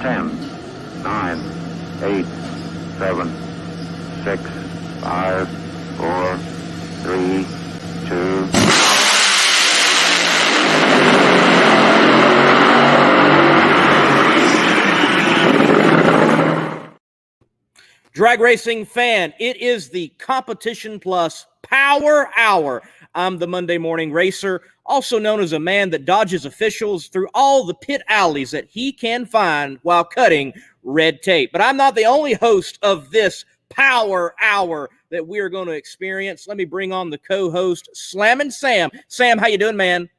10, 9, 8, 7, 6, 5, 4, 3, 2. Drag racing fan, it is the Competition Plus Power Hour. I'm the Monday Morning Racer, also known as a man that dodges officials through all the pit alleys that he can find while cutting red tape. But I'm not the only host of this Power Hour that we're going to experience. Let me bring on the co-host, Slammin' Sam. Sam, how you doing, man?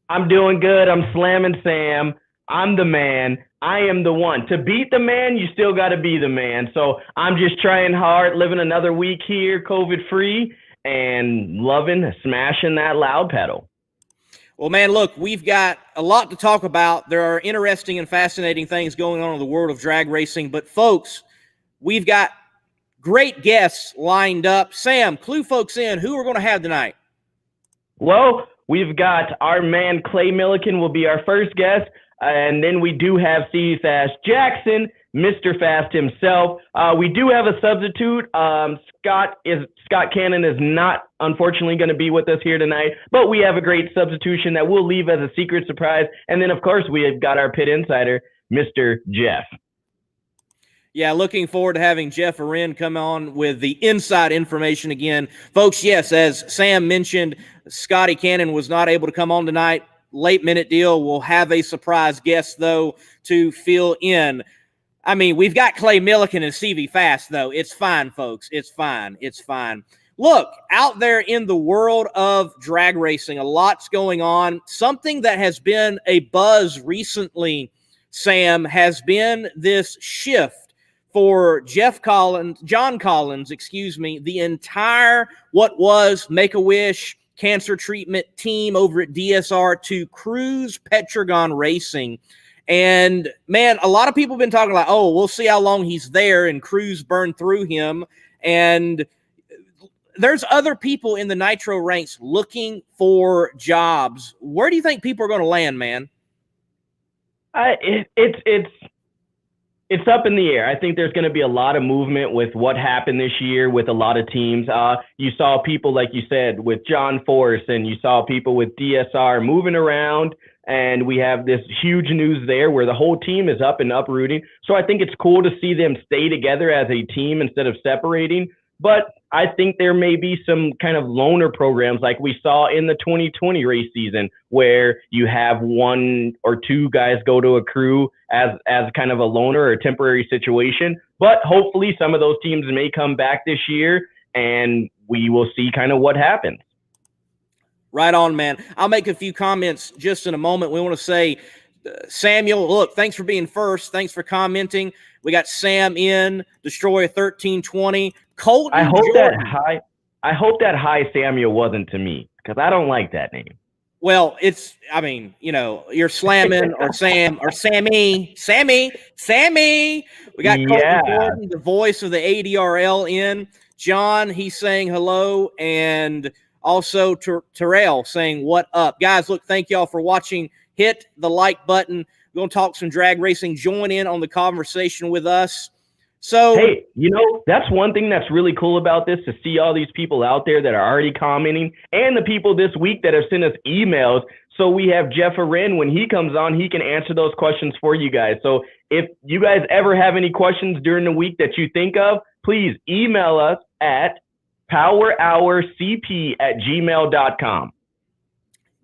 I'm doing good. I'm Slammin' Sam. I'm the man. I am the one. To beat the man, you still got to be the man. So I'm just trying hard, living another week here, COVID-free, and loving, smashing that loud pedal. Well, man, look, we've got a lot to talk about. There are interesting and fascinating things going on in the world of drag racing. But, folks, we've got great guests lined up. Sam, clue folks in. Who we're going to have tonight? Well, we've got our man Clay Millican will be our first guest. And then we do have Stevie Fast Jackson, Mr. Fast himself. We do have a substitute. Scott Cannon is not, unfortunately, going to be with us here tonight. But we have a great substitution that we'll leave as a secret surprise. And then, of course, we have got our pit insider, Mr. Jeff. Yeah, looking forward to having Jeff Arend come on with the inside information again. Folks, yes, as Sam mentioned, Scotty Cannon was not able to come on tonight. Late-minute deal. We'll have a surprise guest, though, to fill in. I mean, we've got Clay Millican and Stevie Fast, though. It's fine, folks. It's fine. It's fine. Look, out there in the world of drag racing, a lot's going on. Something that has been a buzz recently, Sam, has been this shift for John Collins, the entire what was Make-A-Wish cancer treatment team over at DSR to Cruise Petragon Racing. And, man, a lot of people have been talking like, oh, we'll see how long he's there, and Cruise burned through him. And there's other people in the Nitro ranks looking for jobs. Where do you think people are going to land, man? It's up in the air. I think there's going to be a lot of movement with what happened this year with a lot of teams. You saw people, like you said, with John Force, and you saw people with DSR moving around, and we have this huge news there where the whole team is up and uprooting. So I think it's cool to see them stay together as a team instead of separating. But I think there may be some kind of loaner programs like we saw in the 2020 race season where you have one or two guys go to a crew as kind of a loaner or a temporary situation. But hopefully some of those teams may come back this year and we will see kind of what happens. Right on, man. I'll make a few comments just in a moment. We want to say, Samuel, look, thanks for being first. Thanks for commenting. We got Sam in, Destroyer 1320. Colton I hope Jordan. I hope that high Samuel wasn't to me because I don't like that name. Well, you're slamming or Sam or Sammy. We got Colton Jordan, the voice of the ADRL in. John, he's saying hello, and also Terrell saying what up. Guys, look, thank y'all for watching. Hit the like button. We're going to talk some drag racing. Join in on the conversation with us. So, hey, that's one thing that's really cool about this, to see all these people out there that are already commenting, and the people this week that have sent us emails. So we have Jeff Arend. When he comes on, he can answer those questions for you guys. So if you guys ever have any questions during the week that you think of, please email us at powerhourcp@gmail.com.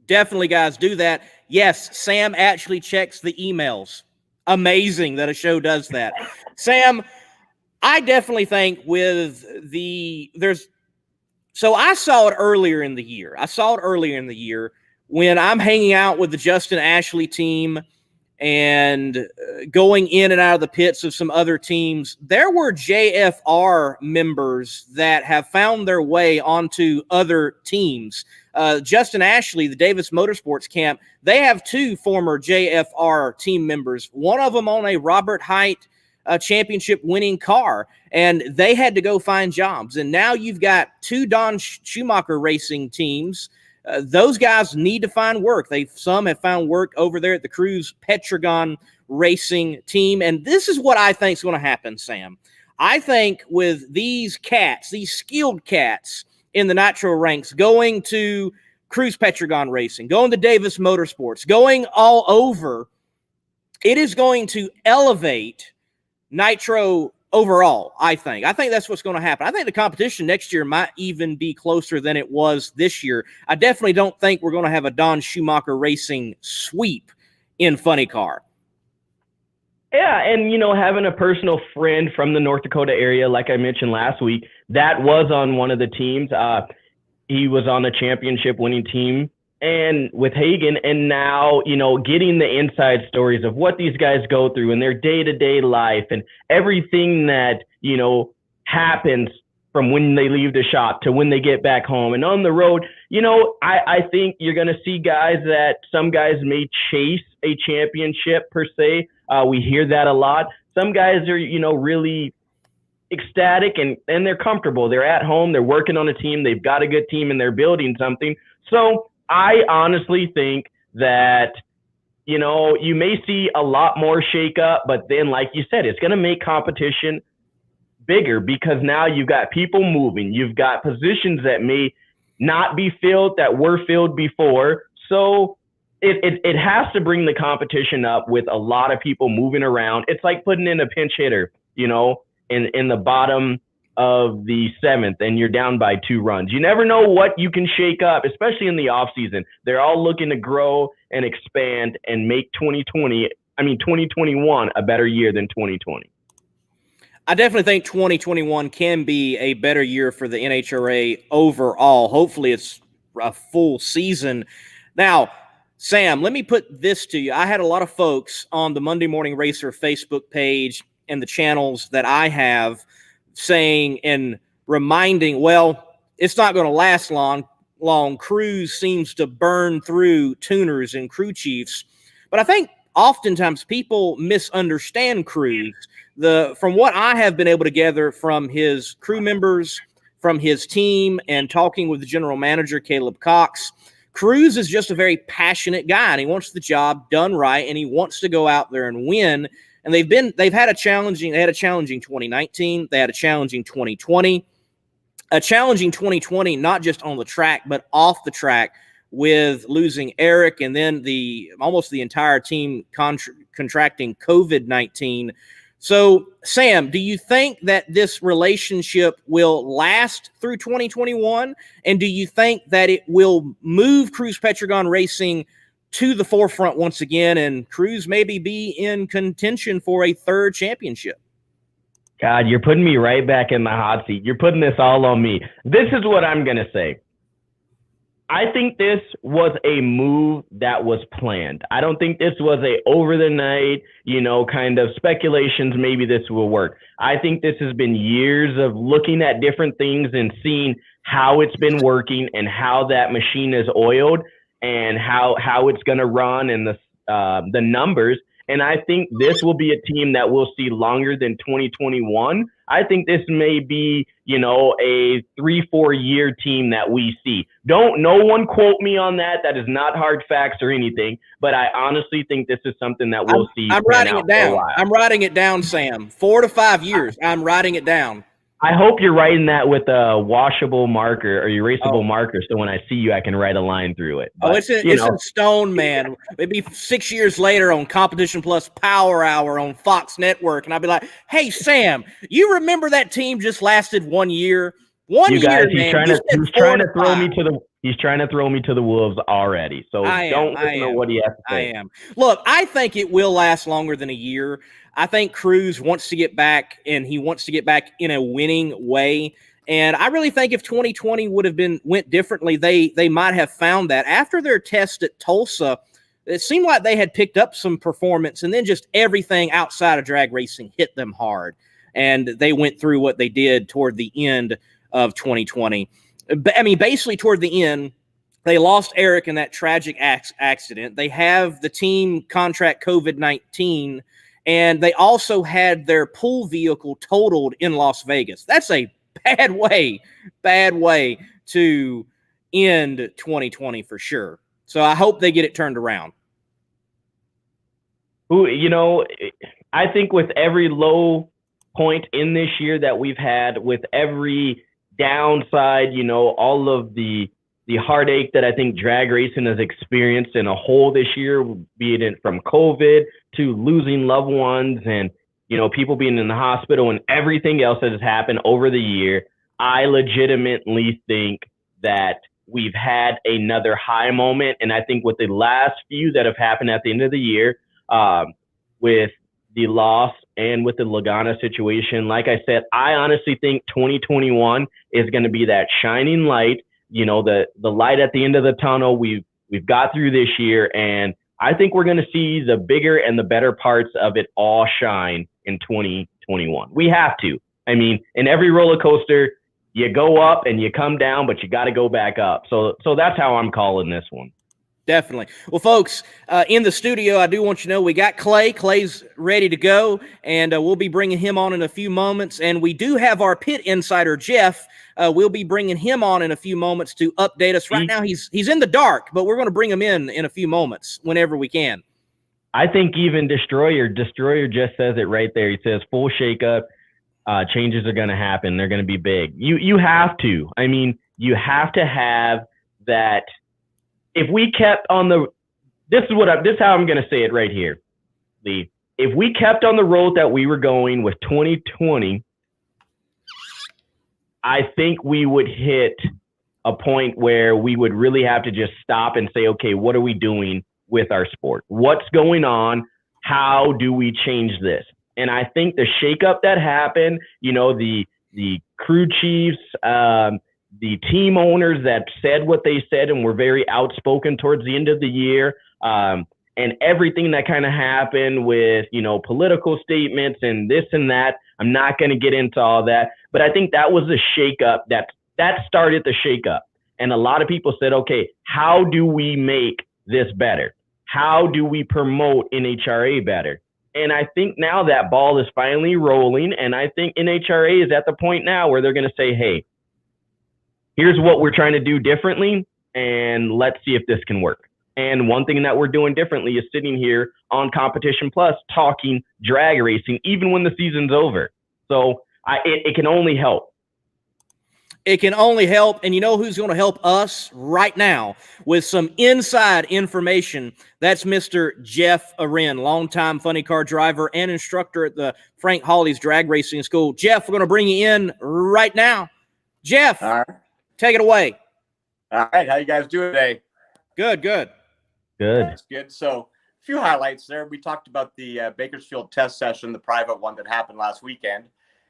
Definitely, guys, do that. Yes, Sam actually checks the emails. Amazing that a show does that. Sam, I definitely think so I saw it earlier in the year. When I'm hanging out with the Justin Ashley team and going in and out of the pits of some other teams. There were JFR members that have found their way onto other teams. Justin Ashley, the Davis Motorsports camp, they have two former JFR team members, one of them on a Robert Height championship winning car, and they had to go find jobs. And now you've got two Don Schumacher racing teams. Those guys need to find work. Some have found work over there at the Cruise Petragon racing team. And this is what I think is going to happen, Sam. I think with these cats, these skilled cats in the Nitro ranks going to Cruz Petragon Racing, going to Davis Motorsports, going all over, it is going to elevate Nitro overall, I think. I think that's what's going to happen. I think the competition next year might even be closer than it was this year. I definitely don't think we're going to have a Don Schumacher Racing sweep in Funny Car. Yeah, and, having a personal friend from the North Dakota area, like I mentioned last week, that was on one of the teams. He was on a championship-winning team and with Hagen, and now, getting the inside stories of what these guys go through in their day-to-day life and everything that, happens from when they leave the shop to when they get back home and on the road. I think you're going to see guys that some guys may chase a championship per se. We hear that a lot. Some guys are, really ecstatic and they're comfortable. They're at home. They're working on a team. They've got a good team and they're building something. So I honestly think that, you may see a lot more shakeup, but then, like you said, it's going to make competition bigger because now you've got people moving. You've got positions that may not be filled that were filled before. So it has to bring the competition up with a lot of people moving around. It's like putting in a pinch hitter, in the bottom of the seventh and you're down by 2 runs. You never know what you can shake up, especially in the off season. They're all looking to grow and expand and make 2021 a better year than 2020. I definitely think 2021 can be a better year for the NHRA overall. Hopefully it's a full season. Now, Sam, let me put this to you. I had a lot of folks on the Monday Morning Racer Facebook page and the channels that I have saying and reminding, well, it's not going to last long. Cruz seems to burn through tuners and crew chiefs. But I think oftentimes people misunderstand Cruz. From what I have been able to gather from his crew members, from his team, and talking with the general manager, Caleb Cox, Cruz is just a very passionate guy, and he wants the job done right, and he wants to go out there and win. And they've had a challenging 2019, they had a challenging 2020, a challenging 2020, not just on the track, but off the track with losing Eric and then almost the entire team contracting COVID-19. So, Sam, do you think that this relationship will last through 2021? And do you think that it will move Cruz Petragon Racing to the forefront once again and Cruz maybe be in contention for a 3rd championship? God, you're putting me right back in the hot seat. You're putting this all on me. This is what I'm going to say. I think this was a move that was planned. I don't think this was a over the night, kind of speculations, maybe this will work. I think this has been years of looking at different things and seeing how it's been working and how that machine is oiled and how it's going to run and the numbers. And I think this will be a team that we'll see longer than 2021. I think this may be, a 3-4 year team that we see. No one quote me on that. That is not hard facts or anything, but I honestly think this is something that we'll see. I'm writing it down. I'm writing it down, Sam. 4 to 5 years. I'm writing it down. I hope you're writing that with a washable marker or erasable marker, so when I see you, I can write a line through it. But, it's in stone, man. Maybe 6 years later on Competition Plus Power Hour on Fox Network, and I'll be like, "Hey, Sam, you remember that team just lasted 1 year? He's trying to throw me to the. He's trying to throw me to the wolves already. So don't listen to what he has to say. I am. Look, I think it will last longer than a year. I think Cruz wants to get back, and he wants to get back in a winning way. And I really think if 2020 went differently, they might have found that. After their test at Tulsa, it seemed like they had picked up some performance, and then just everything outside of drag racing hit them hard. And they went through what they did toward the end of 2020. I mean, basically toward the end, they lost Eric in that tragic accident. They have the team contract COVID-19, and they also had their pool vehicle totaled in Las Vegas. That's a bad way to end 2020 for sure. So I hope they get it turned around. I think with every low point in this year that we've had, with every downside, all of the heartache that I think drag racing has experienced in a whole this year, be it from COVID to losing loved ones and, people being in the hospital and everything else that has happened over the year, I legitimately think that we've had another high moment. And I think with the last few that have happened at the end of the year, with the loss and with the Lagana situation, like I said, I honestly think 2021 is going to be that shining light, the light at the end of the tunnel we've got through this year. And I think we're going to see the bigger and the better parts of it all shine in 2021. We have to. I mean, in every roller coaster, you go up and you come down, but you got to go back up. So that's how I'm calling this one. Definitely. Well, folks, in the studio, I do want you to know we got Clay. Clay's ready to go, and we'll be bringing him on in a few moments. And we do have our pit insider, Jeff. We'll be bringing him on in a few moments to update us. Right now, he's in the dark, but we're going to bring him in a few moments whenever we can. I think even Destroyer just says it right there. He says full shakeup. Changes are going to happen. They're going to be big. You have to. I mean, you have to have that. If we kept on this is how I'm going to say it right here, Lee. If we kept on the road that we were going with 2020, I think we would hit a point where we would really have to just stop and say, okay, what are we doing with our sport? What's going on? How do we change this? And I think the shakeup that happened, the crew chiefs, the team owners that said what they said and were very outspoken towards the end of the year, and everything that kind of happened with, political statements and this and that. I'm not going to get into all that, but I think that was the shakeup that started the shakeup. And a lot of people said, okay, how do we make this better? How do we promote NHRA better? And I think now that ball is finally rolling, and I think NHRA is at the point now where they're going to say, hey, here's what we're trying to do differently, and let's see if this can work. And one thing that we're doing differently is sitting here on Competition Plus talking drag racing, even when the season's over. So it can only help. It can only help, and you know who's going to help us right now with some inside information? That's Mr. Jeff Arend, longtime funny car driver and instructor at the Frank Hawley's Drag Racing School. Jeff, we're going to bring you in right now. Jeff, all right. Take it away. All right, how you guys doing today? Good. That's good. So a few highlights there. We talked about the Bakersfield test session, the private one that happened last weekend,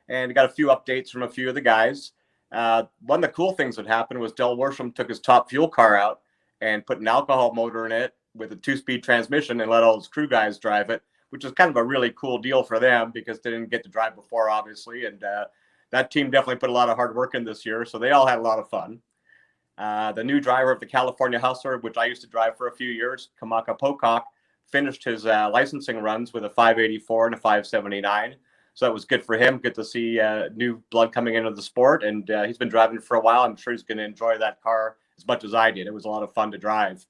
and got a few updates from a few of the guys. One of the cool things that happened was Del Worsham took his top fuel car out and put an alcohol motor in it with a 2-speed transmission and let all his crew guys drive it, which is kind of a really cool deal for them because they didn't get to drive before, obviously. And that team definitely put a lot of hard work in this year, so they all had a lot of fun. The new driver of the California Hustler, which I used to drive for a few years, Kamaka Pocock, finished his licensing runs with a 584 and a 579. So that was good for him. Good to see new blood coming into the sport. And he's been driving for a while. I'm sure he's going to enjoy that car as much as I did. It was a lot of fun to drive.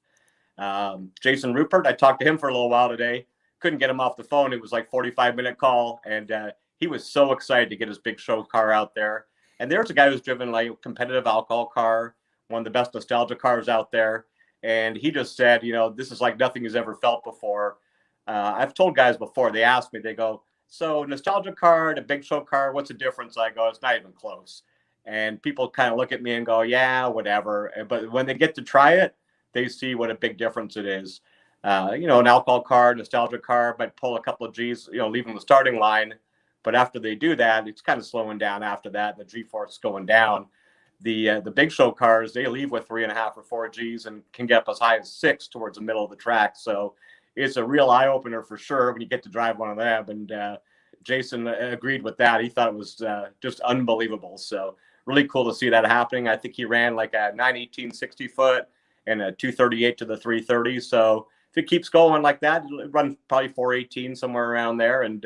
Jason Rupert, I talked to him for a little while today. Couldn't get him off the phone. It was like 45-minute call. And he was so excited to get his big show car out there. And there's a guy who's driven like a competitive alcohol car, one of the best nostalgia cars out there. And he just said, this is like nothing he's ever felt before. I've told guys before, they ask me, they go, so nostalgia car and a big show car, what's the difference? I go, it's not even close. And people kind of look at me and go, yeah, whatever. But when they get to try it, they see what a big difference it is. An alcohol car, nostalgia car might pull a couple of G's, leaving the starting line. But after they do that, it's kind of slowing down after that. The G-force is going down. The big show cars, they leave with 3.5 or 4 G's and can get up as high as 6 towards the middle of the track. So it's a real eye opener for sure when you get to drive one of them. And Jason agreed with that. He thought it was just unbelievable. So really cool to see that happening. I think he ran like a 918 60 foot and a 238 to the 330. So if it keeps going like that, it'll run probably 418 somewhere around there. And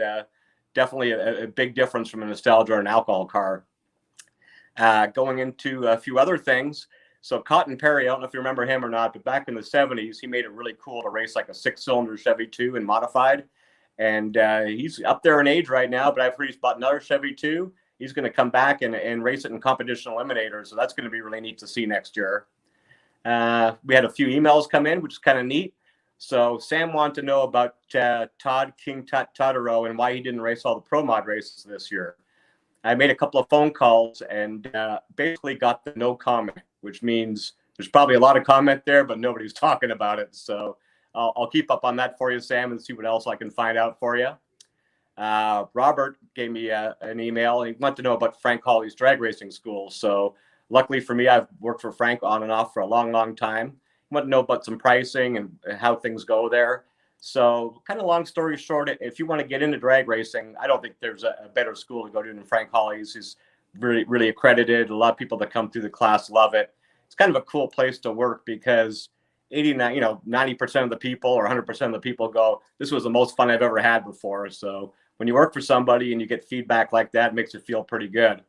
definitely a big difference from a nostalgia or an alcohol car. Going into a few other things. So Cotton Perry, I don't know if you remember him or not, but back in the 70s, he made it really cool to race like a 6-cylinder Chevy 2 and modified. And he's up there in age right now, but I've heard he's bought another Chevy too. He's going to come back and race it in competition eliminator. So that's going to be really neat to see next year. We had a few emails come in, which is kind of neat. So Sam wanted to know about Todd King Totaro and why he didn't race all the Pro Mod races this year. I made a couple of phone calls and basically got the no comment, which means there's probably a lot of comment there, but nobody's talking about it. So I'll keep up on that for you, Sam, and see what else I can find out for you. Robert gave me an email. He wanted to know about Frank Hawley's drag racing school. So luckily for me, I've worked for Frank on and off for a long, long time. He wanted to know about some pricing and how things go there. So kind of long story short, if you want to get into drag racing, I don't think there's a better school to go to than Frank Hawley's. He's really, really accredited. A lot of people that come through the class love it. It's kind of a cool place to work because 90% of the people or 100% of the people go, this was the most fun I've ever had before. So when you work for somebody and you get feedback like that, it makes you feel pretty good.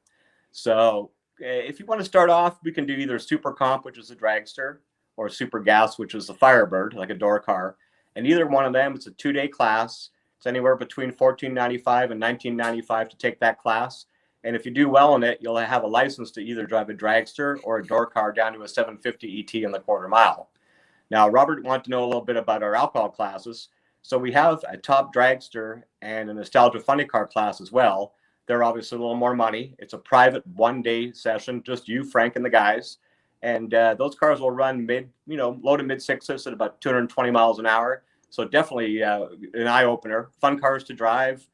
So if you want to start off, we can do either Super Comp, which is a dragster, or Super Gas, which is a Firebird, like a door car. And either one of them, it's a 2-day class. It's anywhere between $14.95 and $19.95 to take that class. And if you do well in it, you'll have a license to either drive a dragster or a door car down to a 750 ET in the quarter mile. Now, Robert wanted to know a little bit about our alcohol classes. So we have a top dragster and a nostalgia funny car class as well. They're obviously a little more money. It's a private 1-day session, just you, Frank, and the guys. And those cars will run low to mid sixes at about 220 miles an hour. So definitely an eye opener. Fun cars to drive,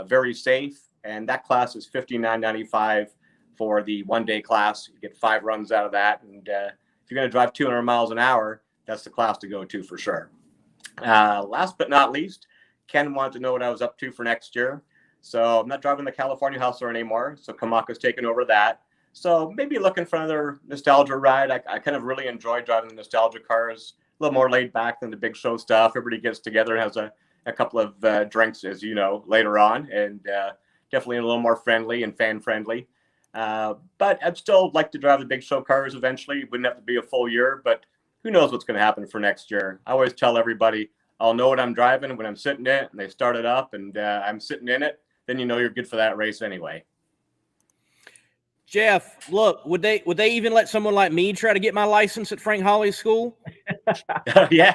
very safe. And that class is $59.95 for the 1-day class. You get 5 runs out of that. And if you're going to drive 200 miles an hour, that's the class to go to for sure. Last but not least, Ken wanted to know what I was up to for next year. So I'm not driving the California Hustler anymore. So Kamaka's taken over that. So maybe looking for another nostalgia ride. I kind of really enjoy driving the nostalgia cars. A little more laid back than the big show stuff. Everybody gets together and has a couple of drinks, as you know, later on. And definitely a little more friendly and fan friendly. But I'd still like to drive the big show cars eventually. It wouldn't have to be a full year, but who knows what's going to happen for next year. I always tell everybody, I'll know what I'm driving when I'm sitting in it and they start it up and I'm sitting in it. Then you know you're good for that race anyway. Jeff, look, would they even let someone like me try to get my license at Frank Hawley's school? Yeah,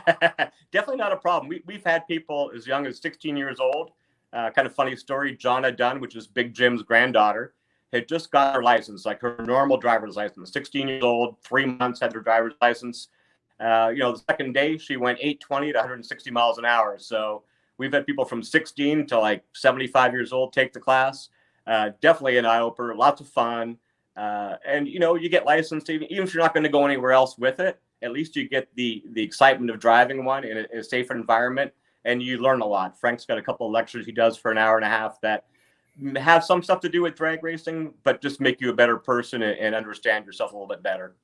definitely not a problem. We've had people as young as 16 years old. Kind of funny story. Jonna Dunn, which is Big Jim's granddaughter, had just got her license, like her normal driver's license. 16 years old, 3 months had her driver's license. The second day she went 820 to 160 miles an hour. So we've had people from 16 to like 75 years old take the class. Definitely an eye-opener, lots of fun. And you get licensed even if you're not going to go anywhere else with it. At least you get the excitement of driving one in a safer environment, and you learn a lot. Frank's got a couple of lectures he does for an hour and a half that have some stuff to do with drag racing, but just make you a better person and understand yourself a little bit better.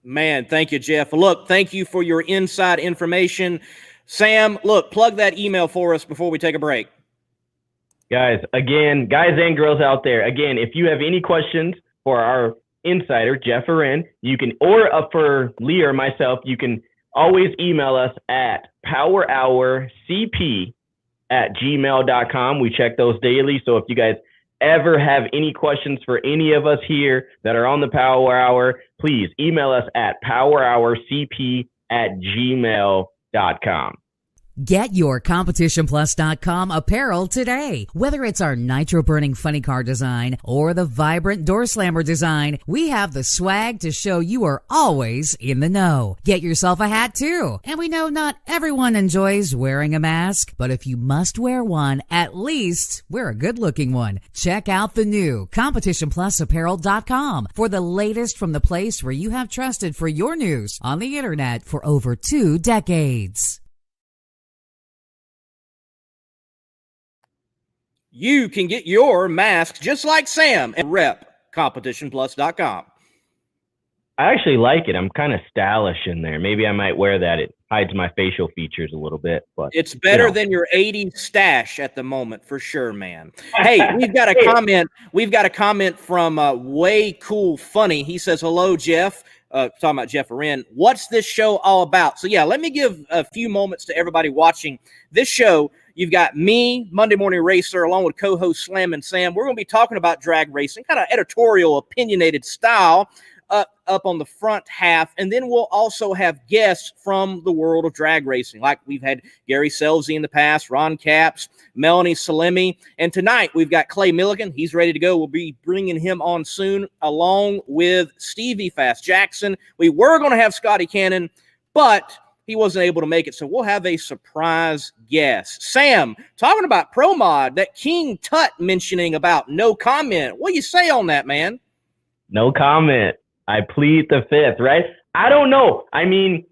Man, thank you, Jeff. Look, thank you for your inside information. Sam, look, plug that email for us before we take a break. Guys and girls out there, again, if you have any questions for our insider, Jeff Arin, you can, or for Lee or myself, you can always email us at powerhourcp@gmail.com. We check those daily. So if you guys ever have any questions for any of us here that are on the Power Hour, please email us at powerhourcp@gmail.com. Get your CompetitionPlus.com apparel today. Whether it's our nitro-burning funny car design or the vibrant door slammer design, we have the swag to show you are always in the know. Get yourself a hat too. And we know not everyone enjoys wearing a mask, but if you must wear one, at least wear a good-looking one. Check out the new CompetitionPlusApparel.com for the latest from the place where you have trusted for your news on the internet for over 2 decades. You can get your mask just like Sam and rep CompetitionPlus.com. I actually like it. I'm kind of stylish in there. Maybe I might wear that. It hides my facial features a little bit, but it's better than your 80s stash at the moment for sure, man. Hey, we've got a comment. We've got a comment from Way Cool Funny. He says, "Hello, Jeff." Talking about Jeff Arin. What's this show all about? So yeah, let me give a few moments to everybody watching. This show, You've got me, Monday Morning Racer, along with co-host Slam and Sam. We're going to be talking about drag racing, kind of editorial, opinionated style, up on the front half. And then we'll also have guests from the world of drag racing. Like we've had Gary Selzy in the past, Ron Capps, Melanie Salemi. And tonight we've got Clay Millican. He's ready to go. We'll be bringing him on soon, along with Stevie Fast Jackson. We were going to have Scotty Cannon, but he wasn't able to make it. So we'll have a surprise guest. Sam, talking about Pro Mod, that King Tut mentioning about no comment. What do you say on that, man? No comment. I plead the fifth, right? I don't know. I mean,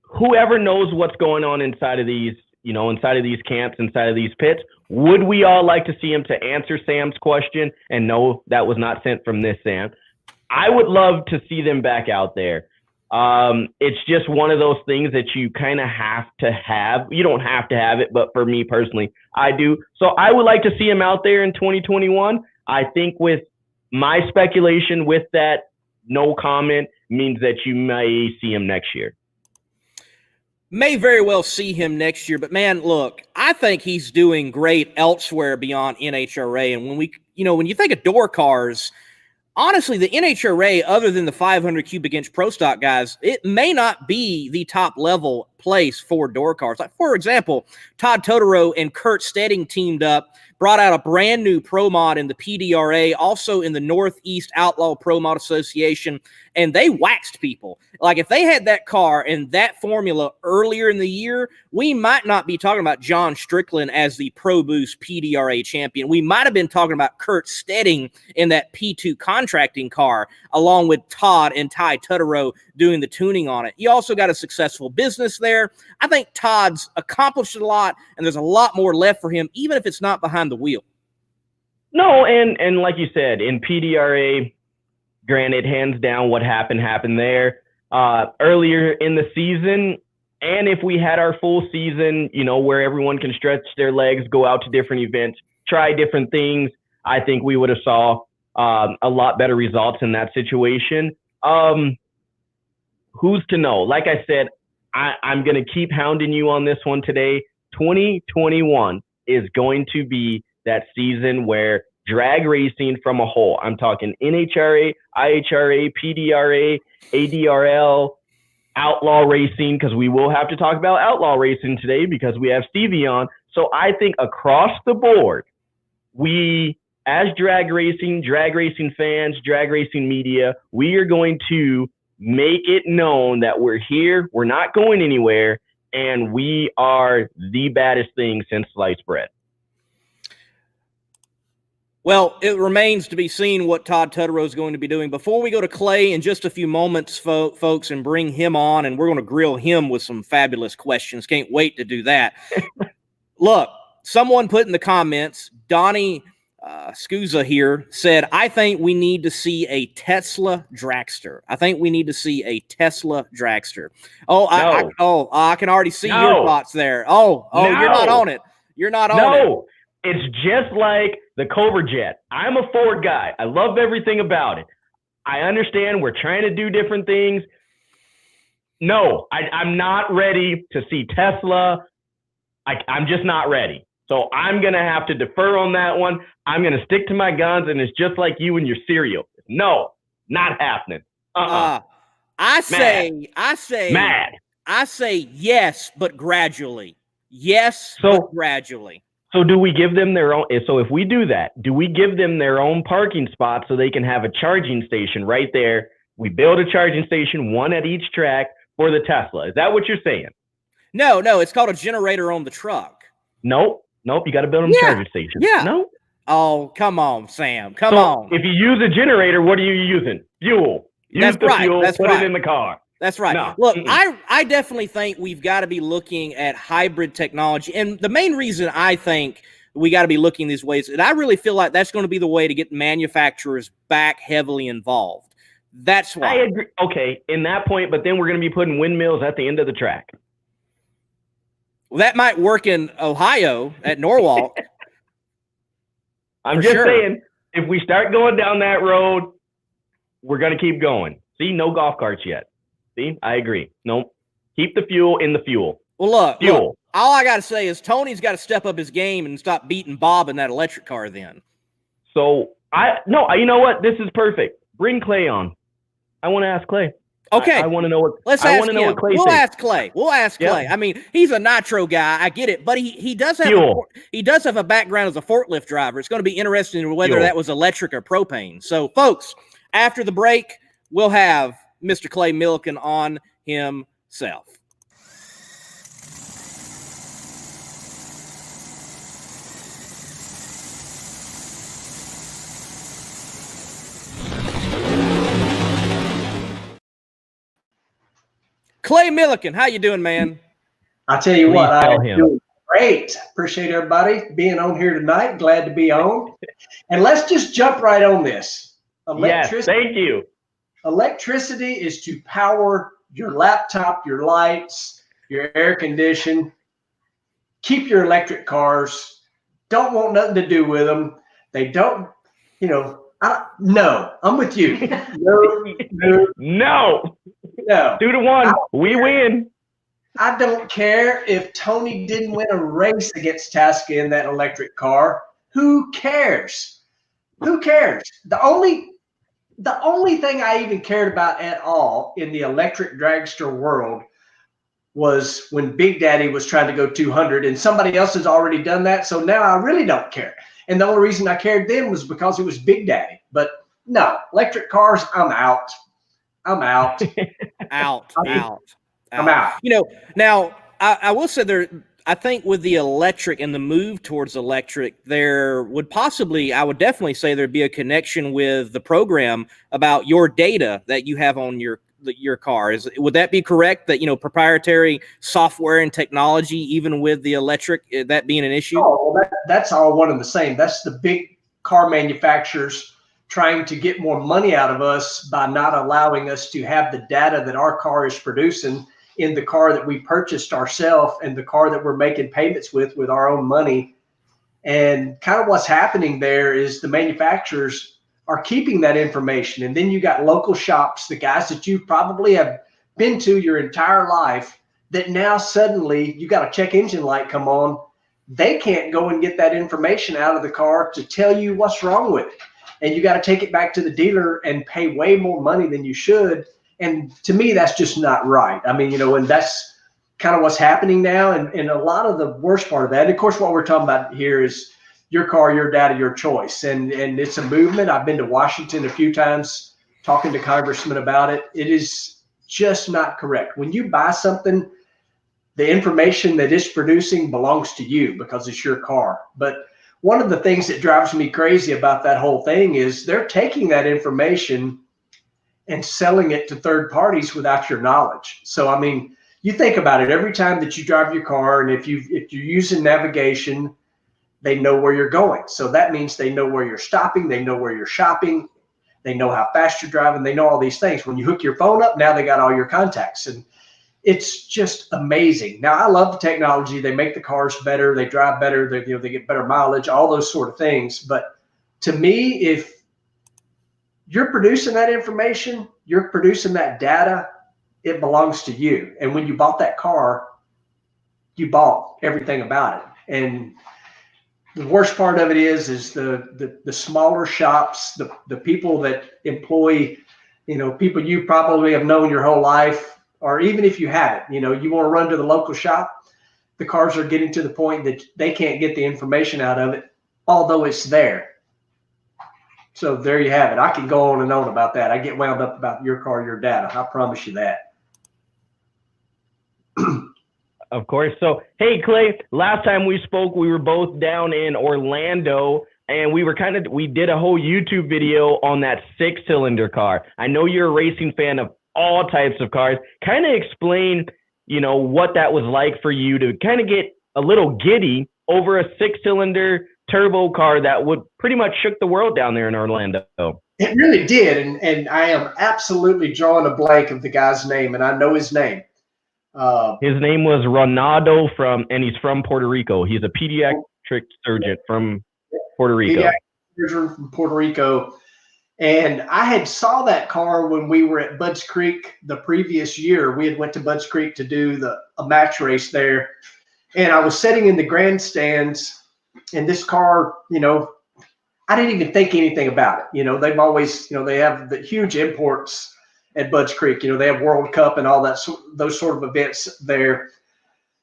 whoever knows what's going on inside of these, inside of these camps, inside of these pits, would we all like to see him to answer Sam's question? And no, that was not sent from this Sam. I would love to see them back out there. It's just one of those things that you kind of have to have. You don't have to have it, but for me personally, I do. So I would like to see him out there in 2021. I think with my speculation with that, no comment means that you may see him next year. May very well see him next year, but man, look, I think he's doing great elsewhere beyond NHRA. And when you think of door cars, honestly, the NHRA, other than the 500 cubic inch pro stock guys, it may not be the top level place for door cars. Like, for example, Todd Totoro and Kurt Stedding teamed up, brought out a brand new pro mod in the PDRA, also in the Northeast Outlaw Pro Mod Association, and they waxed people. Like, if they had that car and that formula earlier in the year, we might not be talking about John Strickland as the Pro Boost PDRA champion. We might have been talking about Kurt Stedding in that P2 contracting car, along with Todd and Ty Totoro doing the tuning on it. You also got a successful business there. I think Todd's accomplished a lot, and there's a lot more left for him, even if it's not behind the wheel. No, and like you said, in PDRA, granted, hands down, what happened there. Earlier in the season, and if we had our full season, where everyone can stretch their legs, go out to different events, try different things, I think we would have saw a lot better results in that situation. Who's to know? Like I said, I'm going to keep hounding you on this one today. 2021 is going to be that season where drag racing from a whole, I'm talking NHRA, IHRA, PDRA, ADRL, outlaw racing, because we will have to talk about outlaw racing today because we have Stevie on. So I think across the board, we, as drag racing fans, drag racing media, we are going to make it known that we're here, we're not going anywhere, and we are the baddest thing since sliced bread. Well, it remains to be seen what Todd Totoro is going to be doing. Before we go to Clay in just a few moments, folks, and bring him on, and we're going to grill him with some fabulous questions. Can't wait to do that. Look, someone put in the comments, Donnie Scusa here said, I think we need to see a Tesla dragster. I think we need to see a Tesla dragster. Oh, no. I can already see your thoughts there. No. You're not on it. You're not on it. No, it's just like the Cobra Jet. I'm a Ford guy. I love everything about it. I understand we're trying to do different things. No, I'm not ready to see Tesla. I'm just not ready. So I'm going to have to defer on that one. I'm going to stick to my guns, and it's just like you and your cereal. No, not happening. I say yes, but gradually. Yes, but gradually. So do we give them their own? So if we do that, do we give them their own parking spot so they can have a charging station right there? We build a charging station, one at each track for the Tesla. Is that what you're saying? No, it's called a generator on the truck. Nope. You got to build them a charging station. Yeah. No. Oh, come on, Sam. Come on. If you use a generator, what are you using? Fuel. Use the fuel, put it in the car. That's right. No. Look, I definitely think we've got to be looking at hybrid technology. And the main reason I think we got to be looking these ways, and I really feel like that's going to be the way to get manufacturers back heavily involved. That's why. I agree. Okay, in that point, but then we're going to be putting windmills at the end of the track. Well, that might work in Ohio at Norwalk. I'm just saying, if we start going down that road, we're going to keep going. See, no golf carts yet. See, I agree. Nope. Keep the fuel in the fuel. Well, look, All I got to say is Tony's got to step up his game and stop beating Bob in that electric car then. So you know what? This is perfect. Bring Clay on. I want to ask Clay. Okay. I want to know what. Let's I ask want to know him. what Clay We'll thinks. ask Clay. We'll ask Clay. I mean, he's a nitro guy. I get it, but he does have a background as a forklift driver. It's going to be interesting whether that was electric or propane. So, folks, after the break, we'll have Mr. Clay Millican on himself. Clay Millican, how you doing, man? I tell you Please what, tell I'm him. doing great. Appreciate everybody being on here tonight. Glad to be on. And let's just jump right on this. Yes, thank you. Electricity is to power your laptop, your lights, your air condition. Keep your electric cars. Don't want nothing to do with them. They don't, no, I'm with you. No. 2-1. We win. I don't care if Tony didn't win a race against Tasca in that electric car. Who cares? Who cares? The only thing I even cared about at all in the electric dragster world was when Big Daddy was trying to go 200 and somebody else has already done that. So now I really don't care. And the only reason I cared then was because it was Big Daddy. But no, electric cars, I'm out. I'm out. I'm out. Now I will say I think with the electric and the move towards electric, there would possibly, I would definitely say there'd be a connection with the program about your data that you have on your car. Would that be correct? That, proprietary software and technology, even with the electric, that being an issue? Oh, well, that's all one and the same. That's the big car manufacturers trying to get more money out of us by not allowing us to have the data that our car is producing in the car that we purchased ourselves and the car that we're making payments with our own money. And kind of what's happening there is the manufacturers are keeping that information. And then you got local shops, the guys that you probably have been to your entire life, that now suddenly you got a check engine light come on. They can't go and get that information out of the car to tell you what's wrong with it. And you got to take it back to the dealer and pay way more money than you should. And to me, that's just not right. I mean, and that's kind of what's happening now. And a lot of the worst part of that, and of course, what we're talking about here is your car, your data, your choice. And it's a movement. I've been to Washington a few times talking to congressmen about it. It is just not correct. When you buy something, the information that it's producing belongs to you because it's your car. But one of the things that drives me crazy about that whole thing is they're taking that information and selling it to third parties without your knowledge. So, I mean, you think about it, every time that you drive your car, and if you're using navigation, they know where you're going. So that means they know where you're stopping, they know where you're shopping, they know how fast you're driving, they know all these things. When you hook your phone up, now they got all your contacts. And it's just amazing. Now, I love the technology. They make the cars better, they drive better, they get better mileage, all those sort of things. But to me, if you're producing that information, you're producing that data, it belongs to you. And when you bought that car, you bought everything about it. And the worst part of it is the smaller shops, the people that employ, people you probably have known your whole life, or even if you haven't, you want to run to the local shop, the cars are getting to the point that they can't get the information out of it, although it's there. So there you have it. I can go on and on about that. I get wound up about your car, your data. I promise you that. Of course. So, hey, Clay, last time we spoke, we were both down in Orlando, and we did a whole YouTube video on that 6-cylinder car. I know you're a racing fan of all types of cars. Kind of explain, what that was like for you to kind of get a little giddy over a 6-cylinder turbo car that would pretty much shook the world down there in Orlando. It really did. And I am absolutely drawing a blank of the guy's name, and I know his name. His name was Ronaldo and he's from Puerto Rico. He's a pediatric surgeon from Puerto Rico. Pediatric surgeon from Puerto Rico. And I had saw that car when we were at Budds Creek the previous year. We had went to Budds Creek to do a match race there. And I was sitting in the grandstands, and this car, I didn't even think anything about it. They've always, they have the huge imports at Budds Creek. They have World Cup and all that, those sort of events there.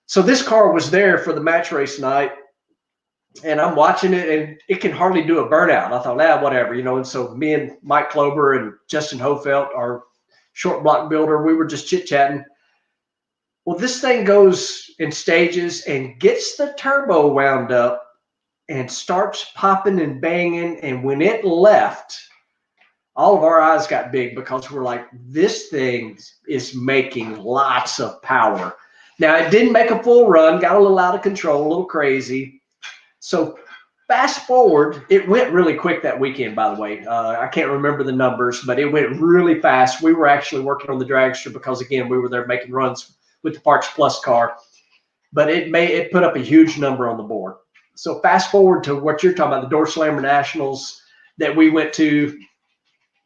So this car was there for the match race night, and I'm watching it, and it can hardly do a burnout. I thought, whatever, and so me and Mike Klober and Justin Hofelt, our short block builder, we were just chit-chatting. Well, this thing goes in stages and gets the turbo wound up and starts popping and banging. And when it left, all of our eyes got big because we're like, this thing is making lots of power. Now, it didn't make a full run, got a little out of control, a little crazy. So fast forward, it went really quick that weekend, by the way. I can't remember the numbers, but it went really fast. We were actually working on the dragster because, again, we were there making runs with the Parts Plus car, but it put up a huge number on the board. So fast forward to what you're talking about, the Door Slammer Nationals that we went to